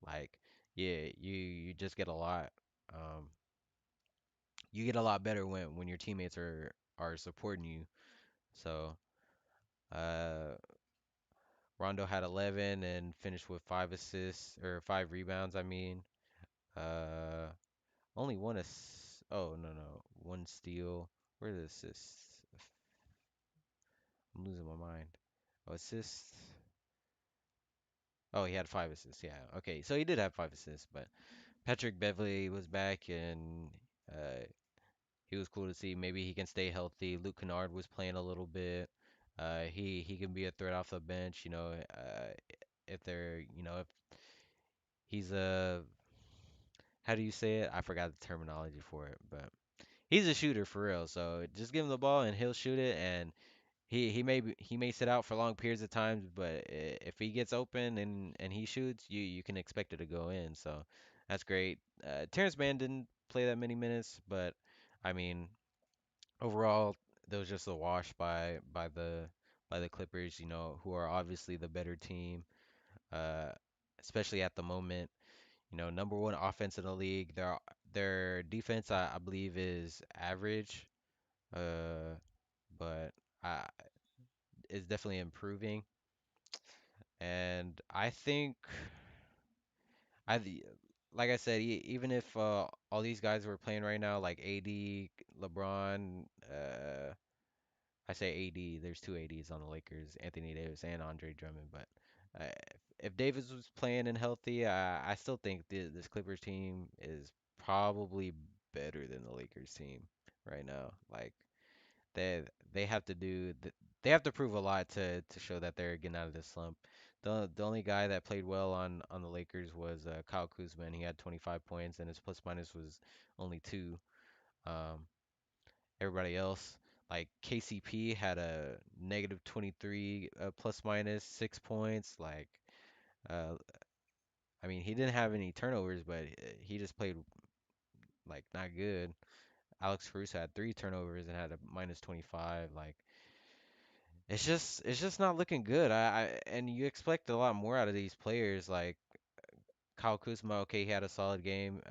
like yeah, you just get a lot. Um, you get a lot better when your teammates are supporting you. So Rondo had 11 and finished with 5 assists or 5 rebounds. I mean, uh, only Oh no, one steal. Where the assists? I'm losing my mind. Oh, assists. Oh, he had 5 assists. Yeah. Okay. So he did have 5 assists, but Patrick Beverley was back and uh, he was cool to see. Maybe he can stay healthy. Luke Kennard was playing a little bit. He can be a threat off the bench. If they're, if he's a, how do you say it? I forgot the terminology for it, but he's a shooter for real. So just give him the ball and he'll shoot it. And he may sit out for long periods of times, but if he gets open and he shoots, you can expect it to go in. So that's great. Terrence Mann didn't play that many minutes, but I mean overall, there was just a wash by the Clippers, who are obviously the better team, uh, especially at the moment. Number one offense in the league. Their defense, I believe, is average, uh, but I is definitely improving. And I think I th- like I said, even if all these guys were playing right now, like AD, LeBron, I say AD, there's two ADs on the Lakers, Anthony Davis and Andre Drummond, but if Davis was playing and healthy, I still think this Clippers team is probably better than the Lakers team right now. Like they they have to they have to prove a lot to show that they're getting out of this slump. The only guy that played well on the Lakers was Kyle Kuzma, and he had 25 points, and his plus minus was only two. Um, Everybody else, like KCP, had a negative 23 plus minus 6 points. Like, uh, I mean, he didn't have any turnovers, but he just played like not good. Alex Caruso had three turnovers and had a minus 25. Like, it's just not looking good. And you expect a lot more out of these players. Like Kyle Kuzma, okay, he had a solid game.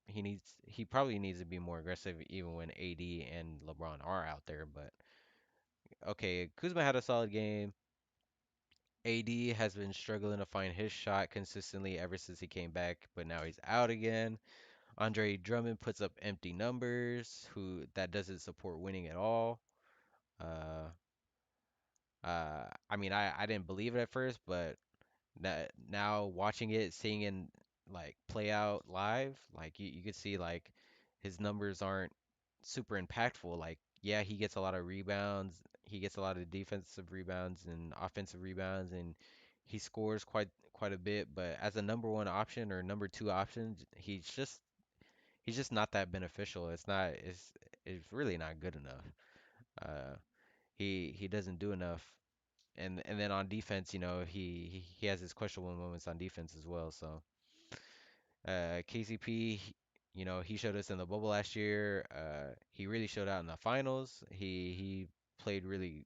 He probably needs to be more aggressive even when AD and LeBron are out there. But okay, Kuzma had a solid game. AD has been struggling to find his shot consistently ever since he came back, but now he's out again. Andre Drummond puts up empty numbers, who that doesn't support winning at all. Uh, I mean, I didn't believe it at first, but that now watching it, seeing it like play out live, like you could see like his numbers aren't super impactful. Like, yeah, he gets a lot of rebounds, he gets a lot of defensive rebounds and offensive rebounds, and he scores quite a bit. But as a number one option or number two option, he's just not that beneficial. It's really not good enough. Uh, he doesn't do enough. And then on defense, he has his questionable moments on defense as well. So KCP, he showed us in the bubble last year. He really showed out in the finals. He played really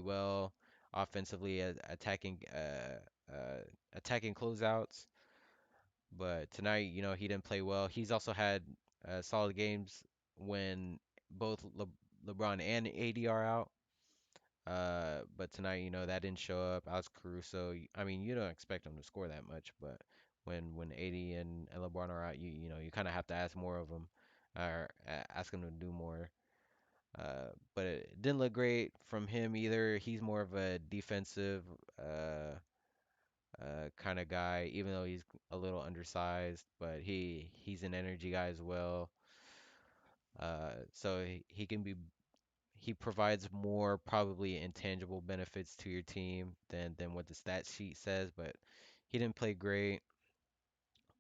well offensively at attacking closeouts. But tonight, he didn't play well. He's also had solid games when both LeBron and AD are out. But tonight, that didn't show up. Alex Caruso, I mean, you don't expect him to score that much, but when AD and LeBron are out, you kind of have to ask more of him, or ask him to do more. But it didn't look great from him either. He's more of a defensive uh, kind of guy, even though he's a little undersized, but he's an energy guy as well. So he provides more probably intangible benefits to your team than what the stat sheet says, but he didn't play great.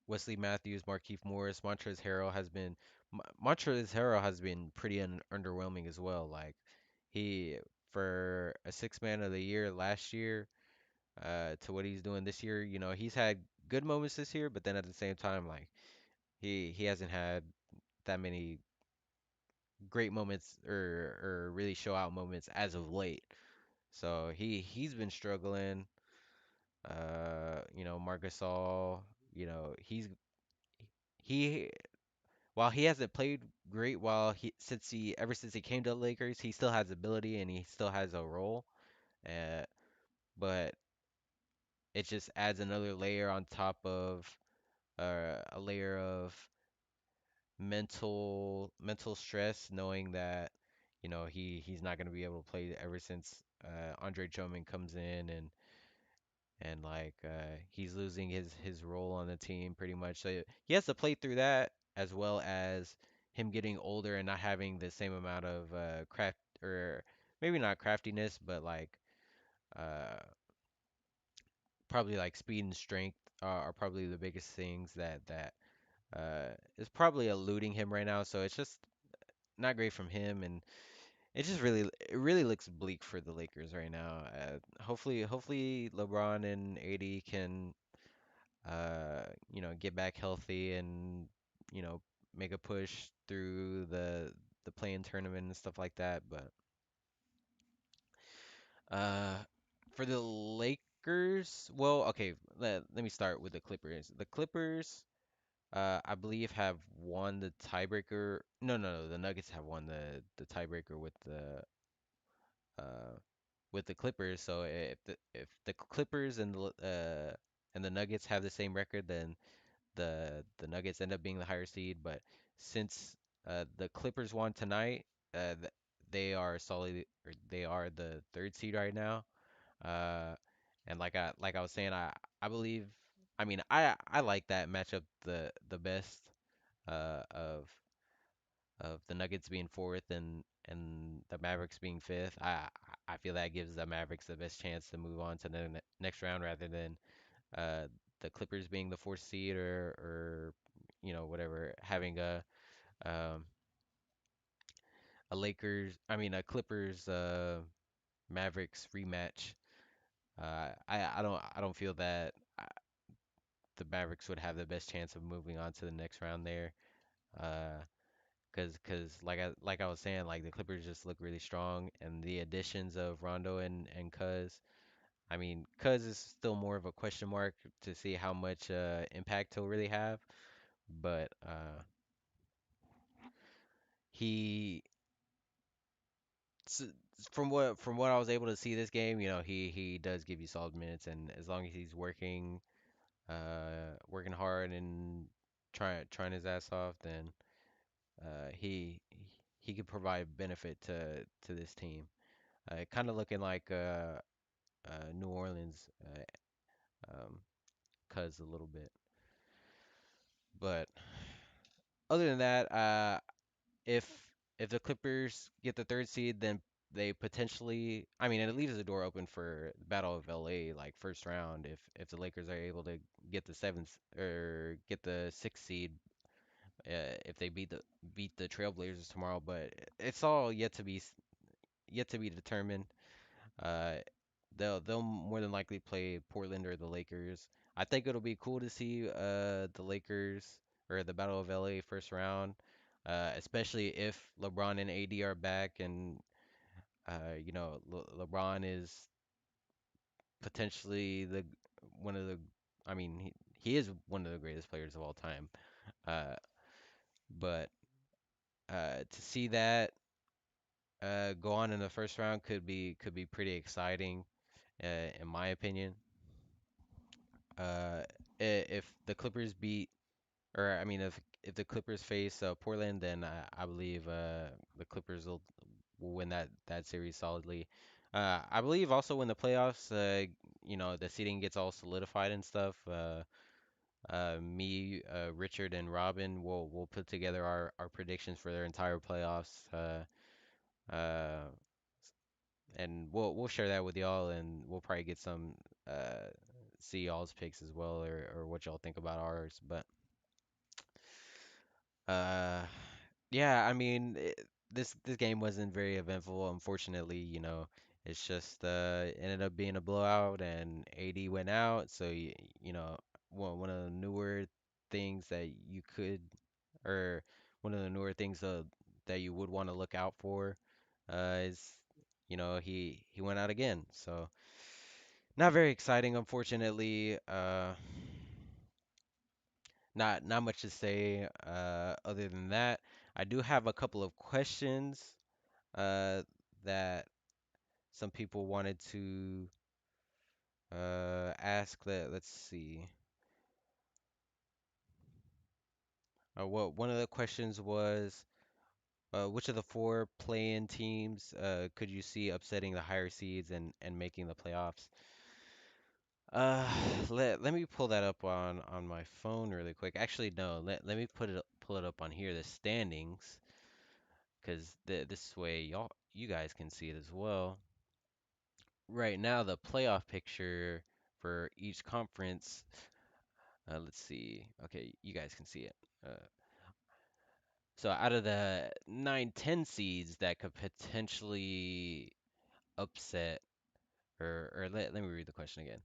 Wesley Matthews, Markieff Morris, Montrezl Harrell has been pretty underwhelming as well. Like he for a six man of the year last year, to what he's doing this year, he's had good moments this year, but then at the same time, like he hasn't had that many great moments or really show out moments as of late. So he's been struggling. Marc Gasol, he while he hasn't played great while he since he ever since he came to the Lakers, he still has ability and he still has a role. Uh, but it just adds another layer on top of a layer of mental stress, knowing that he's not gonna be able to play ever since Andre Drummond comes in and like he's losing his role on the team pretty much. So he has to play through that as well as him getting older and not having the same amount of craft or maybe not craftiness, but like uh probably like speed and strength are probably the biggest things that is probably eluding him right now. So it's just not great from him, and it really looks bleak for the Lakers right now. Hopefully LeBron and AD can get back healthy and, you know, make a push through the play-in tournament and stuff like that. But uh, for the Lakers, well, okay, let me start with the Clippers. The Clippers, I believe, have won the tiebreaker. No, the Nuggets have won the tiebreaker uh with the Clippers. So if the Clippers and the Nuggets have the same record, then the Nuggets end up being the higher seed, but since the Clippers won tonight, they are solid, or they are the third seed right now. Uh, And like I was saying, I believe, I mean, I like that matchup the best of the Nuggets being fourth and the Mavericks being fifth. I feel that gives the Mavericks the best chance to move on to the next round rather than uh the Clippers being the fourth seed or whatever, having um a Clippers Mavericks rematch. I don't feel that the Mavericks would have the best chance of moving on to the next round there. Uh, cause like I was saying, like the Clippers just look really strong, and the additions of Rondo and Cuz. I mean, Cuz is still more of a question mark to see how much impact he'll really have, but he s- from what I was able to see this game, he does give you solid minutes, and as long as he's working hard and trying his ass off, then he could provide benefit to this team. Kind of looking like New Orleans, cuz a little bit. But other than that, if if the Clippers get the third seed, then they potentially, I mean, it leaves the door open for the Battle of LA, like first round. If the Lakers are able to get the seventh or get the sixth seed, if they beat the Trailblazers tomorrow, but it's all yet to be determined. Uh, they'll more than likely play Portland or the Lakers. I think it'll be cool to see the Lakers or the Battle of LA first round, especially if LeBron and AD are back and LeBron is potentially the one of the I mean he is one of the greatest players of all time. Uh, but to see that go on in the first round could be pretty exciting, in my opinion. If the Clippers beat, or I mean, if the Clippers face Portland, then I believe the Clippers will win that series solidly. I believe also when the playoffs, the seeding gets all solidified and stuff. Me, Richard, and Robin will put together our predictions for their entire playoffs. Uh, and we'll share that with y'all, and we'll probably get some uh see y'all's picks as well, or what y'all think about ours. But uh yeah, I mean this game wasn't very eventful, unfortunately. It's just ended up being a blowout, and AD went out. So one of the newer things that you could, or one of the newer things that you would want to look out for is he went out again. So not very exciting, unfortunately. Not much to say other than that. I do have a couple of questions that some people wanted to ask. Let's see. Well, one of the questions was, which of the four play-in teams could you see upsetting the higher seeds and making the playoffs? Uh, let me pull that up on my phone really quick. Actually, no. Let me pull it up on here, the standings, because this way you guys can see it as well. Right now, the playoff picture for each conference. Let's see. Okay, you guys can see it. So out of the 9, 10 seeds that could potentially upset, or let me read the question again.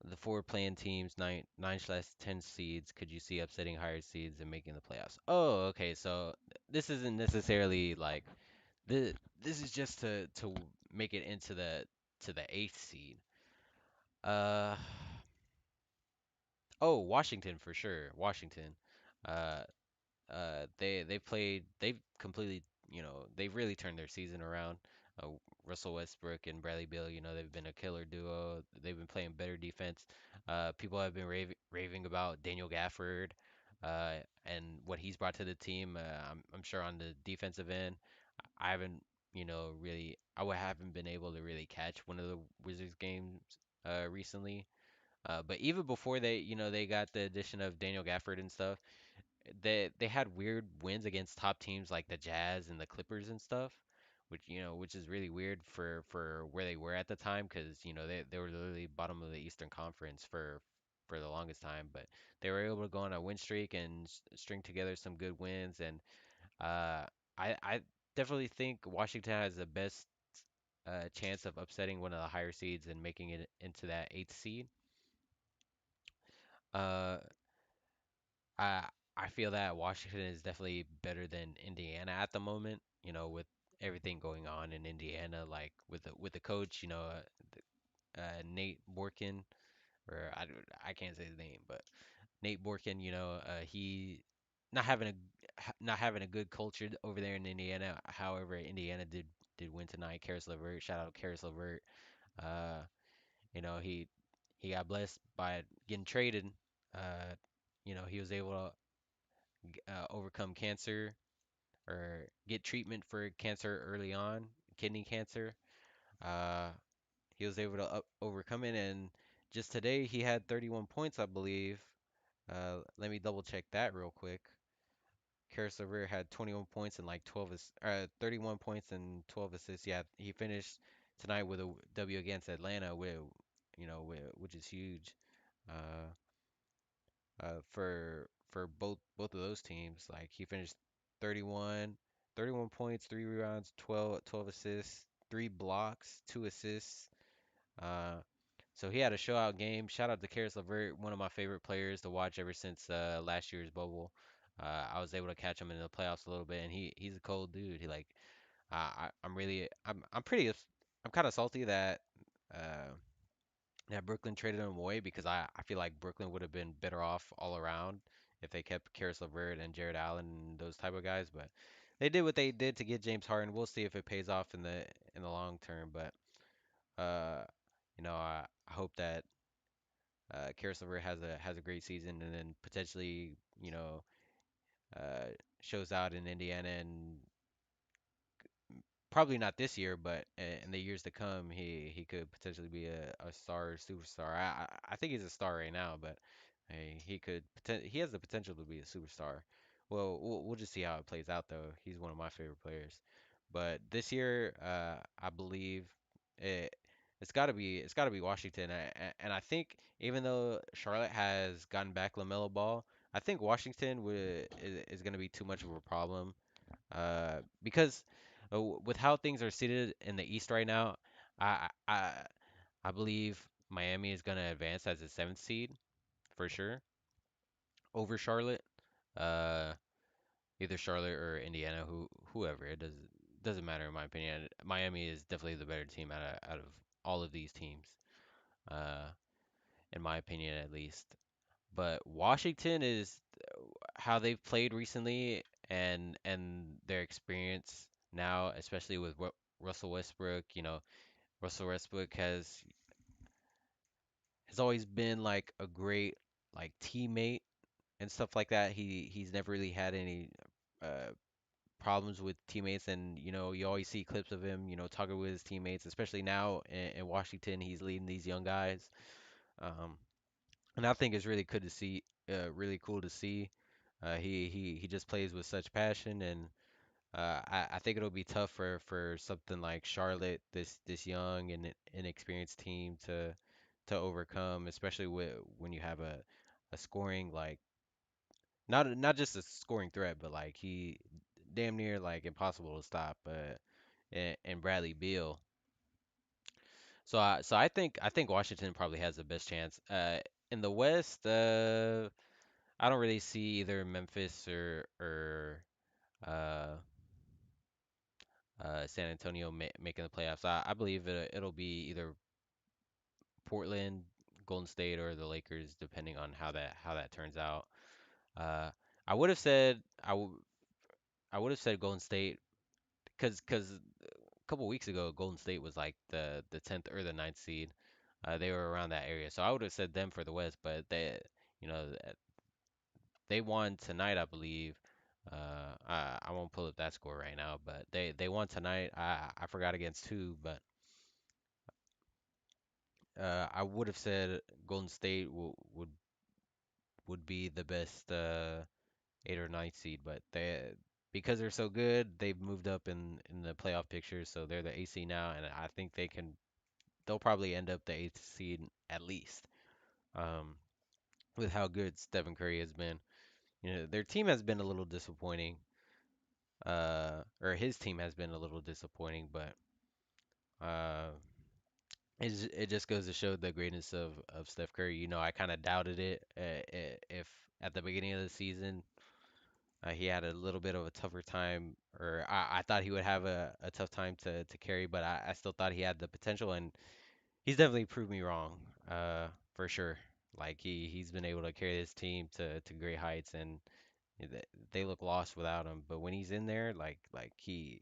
The four playing teams, 9/10 seeds, could you see upsetting higher seeds and making the playoffs? Oh, okay. So this isn't necessarily like this is just to make it into the eighth seed. Uh oh, Washington for sure. Washington. Uh they've completely, they've really turned their season around. Uh, Russell Westbrook and Bradley Beal, they've been a killer duo. They've been playing better defense. People have been raving about Daniel Gafford, uh, and what he's brought to the team. I'm sure on the defensive end, I haven't, haven't been able to really catch one of the Wizards games recently. But even before they got the addition of Daniel Gafford and stuff, they had weird wins against top teams like the Jazz and the Clippers and stuff, which is really weird for where they were at the time because they were literally bottom of the Eastern Conference for the longest time, but they were able to go on a win streak and string together some good wins, and uh, I definitely think Washington has the best chance of upsetting one of the higher seeds and making it into that eighth seed. Uh, I I feel that Washington is definitely better than Indiana at the moment. With everything going on in Indiana, like with the coach, Nate Borkin, or I can't say his name, but Nate Borkin, he not having not having a good culture over there in Indiana. However, Indiana did win tonight. Karis LeVert, shout out Karis LeVert. Uh, he got blessed by getting traded. Uh, he was able to overcome cancer or get treatment for cancer early on, kidney cancer. Uh, he was able to overcome it, and just today he had 31 points, I believe. Let me double check that real quick. Karis LeVert had 21 points and like 31 points and 12 assists. Yeah, he finished tonight with a W against Atlanta, which is huge. Uh, for both of those teams. Like he finished 31, 31 points, 3 rebounds, 12 assists, 3 blocks, 2 assists. Uh, so he had a showout game. Shout out to Karis LeVert, one of my favorite players to watch ever since last year's bubble. I was able to catch him in the playoffs a little bit, and he's a cold dude. He like I'm really I'm pretty I'm kind of salty that uh, Brooklyn traded him away because I feel like Brooklyn would have been better off all around if they kept Karis LeVert and Jared Allen and those type of guys. But they did what they did to get James Harden. We'll see if it pays off in the long term. But uh, I hope that Karis LeVert has a great season and then potentially uh, shows out in Indiana and probably not this year, but in the years to come, he could potentially be a star, superstar. I think he's a star right now, but hey, he has the potential to be a superstar. Well, we'll just see how it plays out, though. He's one of my favorite players. But this year, I believe it. It's got to be Washington, and I think even though Charlotte has gotten back LaMelo Ball, I think Washington is going to be too much of a problem because with how things are seated in the East right now, I I I believe Miami is gonna advance as a seventh seed for sure over Charlotte. Uh, Either Charlotte or Indiana, whoever it doesn't matter in my opinion. Miami is definitely the better team out of all of these teams, uh, in my opinion at least. But Washington is how they've played recently and their experience now, especially with Russell Westbrook. Russell Westbrook has always been like a great like teammate and stuff like that. He's never really had any uh, problems with teammates, and you always see clips of him, talking with his teammates, especially now in Washington. He's leading these young guys, um, and I think it's really good to see, really cool to see. He just plays with such passion, and I think it'll be tough for something like Charlotte, this young and inexperienced team to overcome, especially when you have a scoring like not just a scoring threat, but like he damn near like impossible to stop. And Bradley Beal. So I think Washington probably has the best chance. In the West, I don't really see either Memphis or uh San Antonio making the playoffs. I believe it'll be either Portland, Golden State, or the Lakers, depending on how that turns out. Uh, I would have said I would have said Golden State because a couple weeks ago Golden State was like the 10th or the ninth seed. They were around that area, so I would have said them for the West, but they won tonight, I believe. I won't pull up that score right now, but they won tonight. I forgot against who, but I would have said Golden State would be the best eight or ninth seed, but they because they're so good, they've moved up in the playoff picture, so they're the AC now, and I think they'll probably end up the eighth seed at least. Um, with how good Stephen Curry has been, their team has been a little disappointing, or his team has been a little disappointing, but uh, it just goes to show the greatness of Steph Curry. I kind of doubted it if at the beginning of the season he had a little bit of a tougher time, or I thought he would have a tough time to carry, but I still thought he had the potential, and he's definitely proved me wrong, for sure. Like he's been able to carry this team to great heights, and they look lost without him. But when he's in there, like he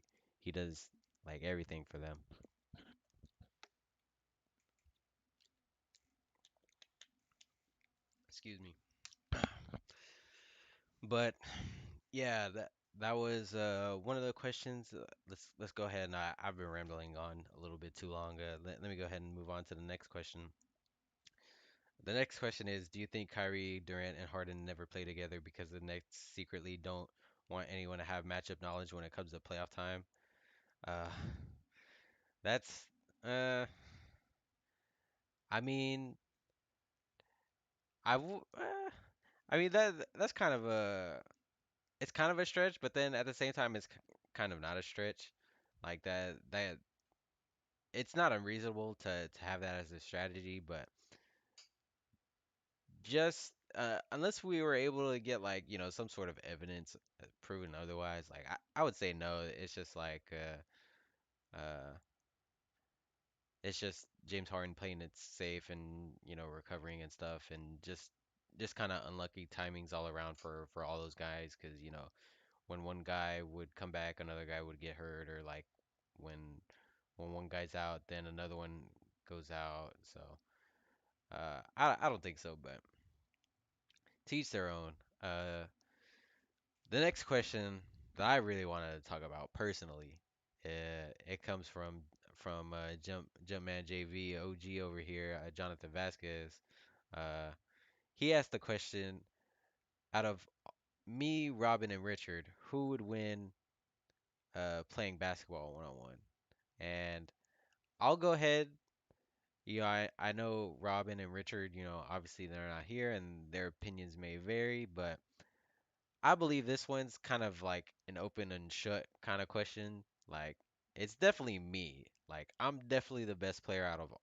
does like everything for them. Excuse me. But yeah, that was one of the questions. Let's go ahead, and I've been rambling on a little bit too long. Let me go ahead and move on to the next question. The next question is, do you think Kyrie, Durant, and Harden never play together because the Nets secretly don't want anyone to have matchup knowledge when it comes to playoff time? Uh, that's I mean, I w I mean that's kind of a it's kind of a stretch, but then at the same time, it's kind of not a stretch. Like that it's not unreasonable to have that as a strategy, but just unless we were able to get like some sort of evidence proven otherwise, like I would say no. It's just like it's just James Harden playing it safe and recovering and stuff, and just kind of unlucky timings all around for all those guys, because when one guy would come back, another guy would get hurt, or like when when one guy's out, then another one goes out. So I don't think so, but to each their own. The next question that I really wanted to talk about personally, it comes from Jumpman JV OG over here, Jonathan Vasquez. Uh, he asked the question: out of me, Robin, and Richard, who would win playing basketball one on one? And I'll go ahead. I know Robin and Richard, obviously they're not here and their opinions may vary, but I believe this one's kind of like an open and shut kind of question. Like, it's definitely me. Like, I'm definitely the best player out of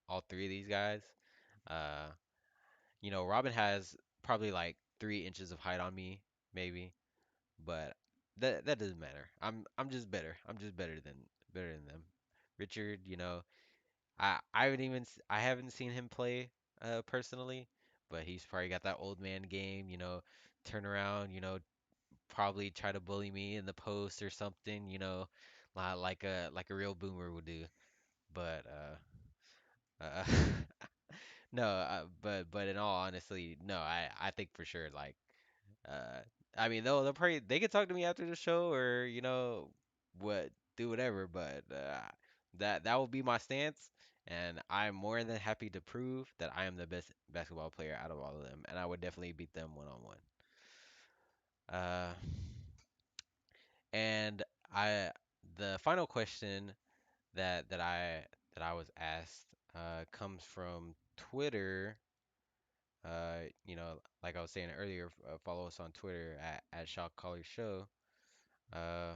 all three of these guys. Uh, Robin has probably like 3 inches of height on me, maybe, but that doesn't matter. I'm just better. I'm just better than them. Richard, I haven't seen him play personally, but he's probably got that old man game, turn around, probably try to bully me in the post or something, like a real boomer would do. But uh no, but in all honesty, no, I think for sure uh I mean they'll probably they could talk to me after the show, or what do whatever, but that will be my stance, and I'm more than happy to prove that I am the best basketball player out of all of them, and I would definitely beat them one on one. Uh And I the final question that I was asked comes from Twitter. Like I was saying earlier, follow us on Twitter at Shotcallers Show. Uh,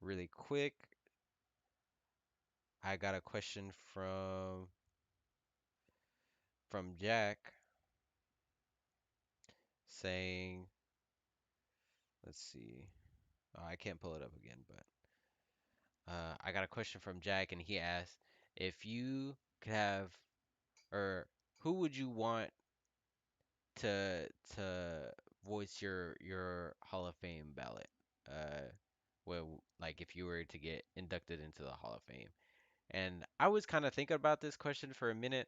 really quick, I got a question from Jack saying, let's see, oh, I can't pull it up again, but I got a question from Jack, and he asked if you could have, or who would you want to voice your Hall of Fame ballot. Well, like if you were to get inducted into the Hall of Fame. And I was kind of thinking about this question for a minute,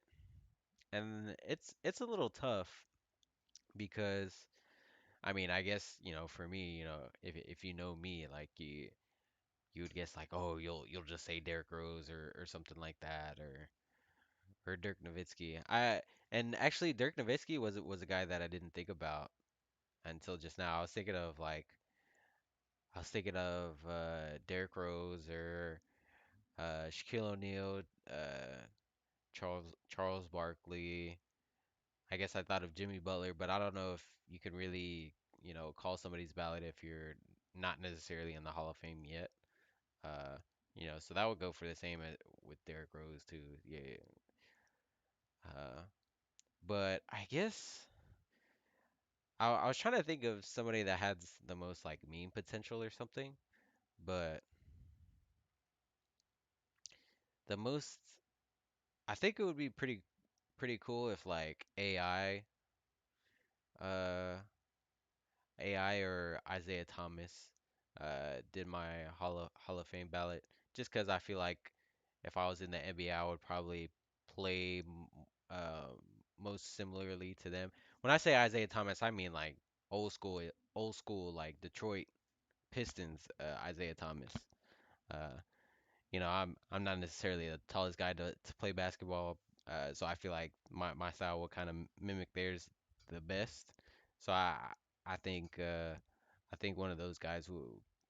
and it's a little tough because I mean, I guess, for me, if you know me, like you would guess like, oh, you'll just say Derrick Rose or something like that, or Dirk Nowitzki. And actually Dirk Nowitzki was a guy that I didn't think about until just now. I was thinking of Derrick Rose or Shaquille O'Neal, Charles Barkley. I guess I thought of Jimmy Butler, but I don't know if you can really, call somebody's ballot if you're not necessarily in the Hall of Fame yet. Uh, so that would go for the same with Derrick Rose too. Yeah. Uh, but I guess I was trying to think of somebody that has the most like meme potential or something, but the most I think it would be pretty cool if like uh AI or Isaiah Thomas did my Hall of Fame ballot, just because I feel like if I was in the NBA, I would probably play most similarly to them. When I say Isaiah Thomas, I mean like old school like Detroit Pistons Isaiah Thomas. Uh, I'm not necessarily the tallest guy to play basketball, so I feel like my style will kind of mimic theirs the best. So I think I think one of those guys who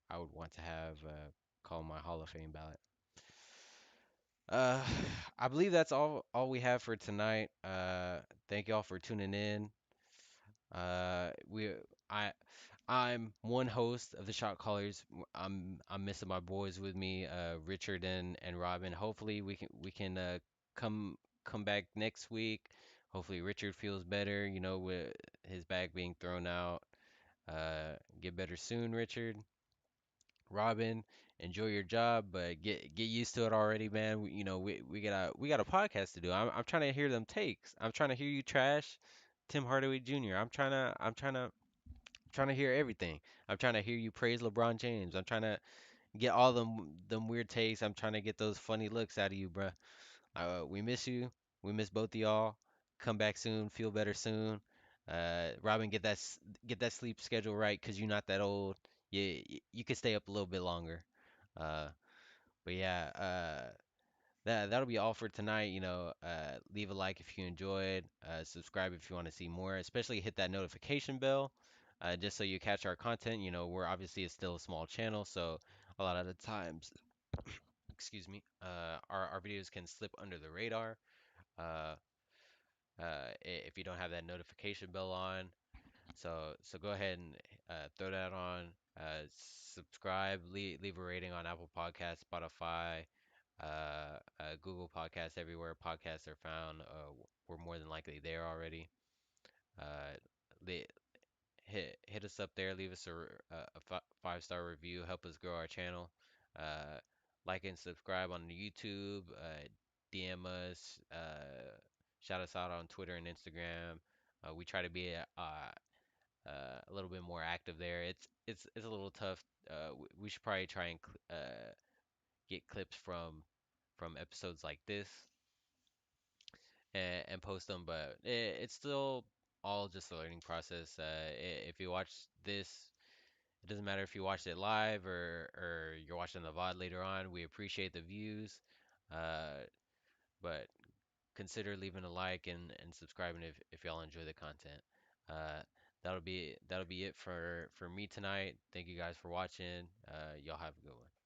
I would want to have call my Hall of Fame ballot. Uh, I believe that's all we have for tonight. Thank y'all for tuning in. We I I'm one host of the Shot Callers. I'm missing my boys with me, Richard and Robin. Hopefully we can come back next week. Hopefully Richard feels better, with his back being thrown out. Get better soon, Richard. Robin, enjoy your job, but get used to it already, man. We got a podcast to do. I'm trying to hear them takes. I'm trying to hear you trash Tim Hardaway Jr. I'm trying to hear everything. I'm trying to hear you praise LeBron James. I'm trying to get all them weird takes. I'm trying to get those funny looks out of you, bruh. We miss you. We miss both of y'all. Come back soon. Feel better soon. Robin, get that sleep schedule right, 'cause you're not that old. You can stay up a little bit longer. Uh, but yeah, that'll be all for tonight. Leave a like if you enjoyed. Subscribe if you want to see more. Especially hit that notification bell, just so you catch our content. We're obviously it's still a small channel, so a lot of the times, excuse me, our videos can slip under the radar. Uh, if you don't have that notification bell on. So go ahead and throw that on. Subscribe, leave a rating on Apple Podcasts, Spotify, Google Podcasts, everywhere podcasts are found. We're more than likely there already. Uh, li- hit us up there, leave us a 5-star review, help us grow our channel. Uh, like and subscribe on YouTube. DM us. Shout us out on Twitter and Instagram. We try to be a little bit more active there. It's a little tough. We should probably try and get clips from episodes like this and post them, but it's still all just a learning process. If you watch this, it doesn't matter if you watched it live or you're watching the VOD later on. We appreciate the views, uh, but consider leaving a like and subscribing if y'all enjoy the content. Uh, that'll be it for me tonight. Thank you guys for watching. Y'all have a good one.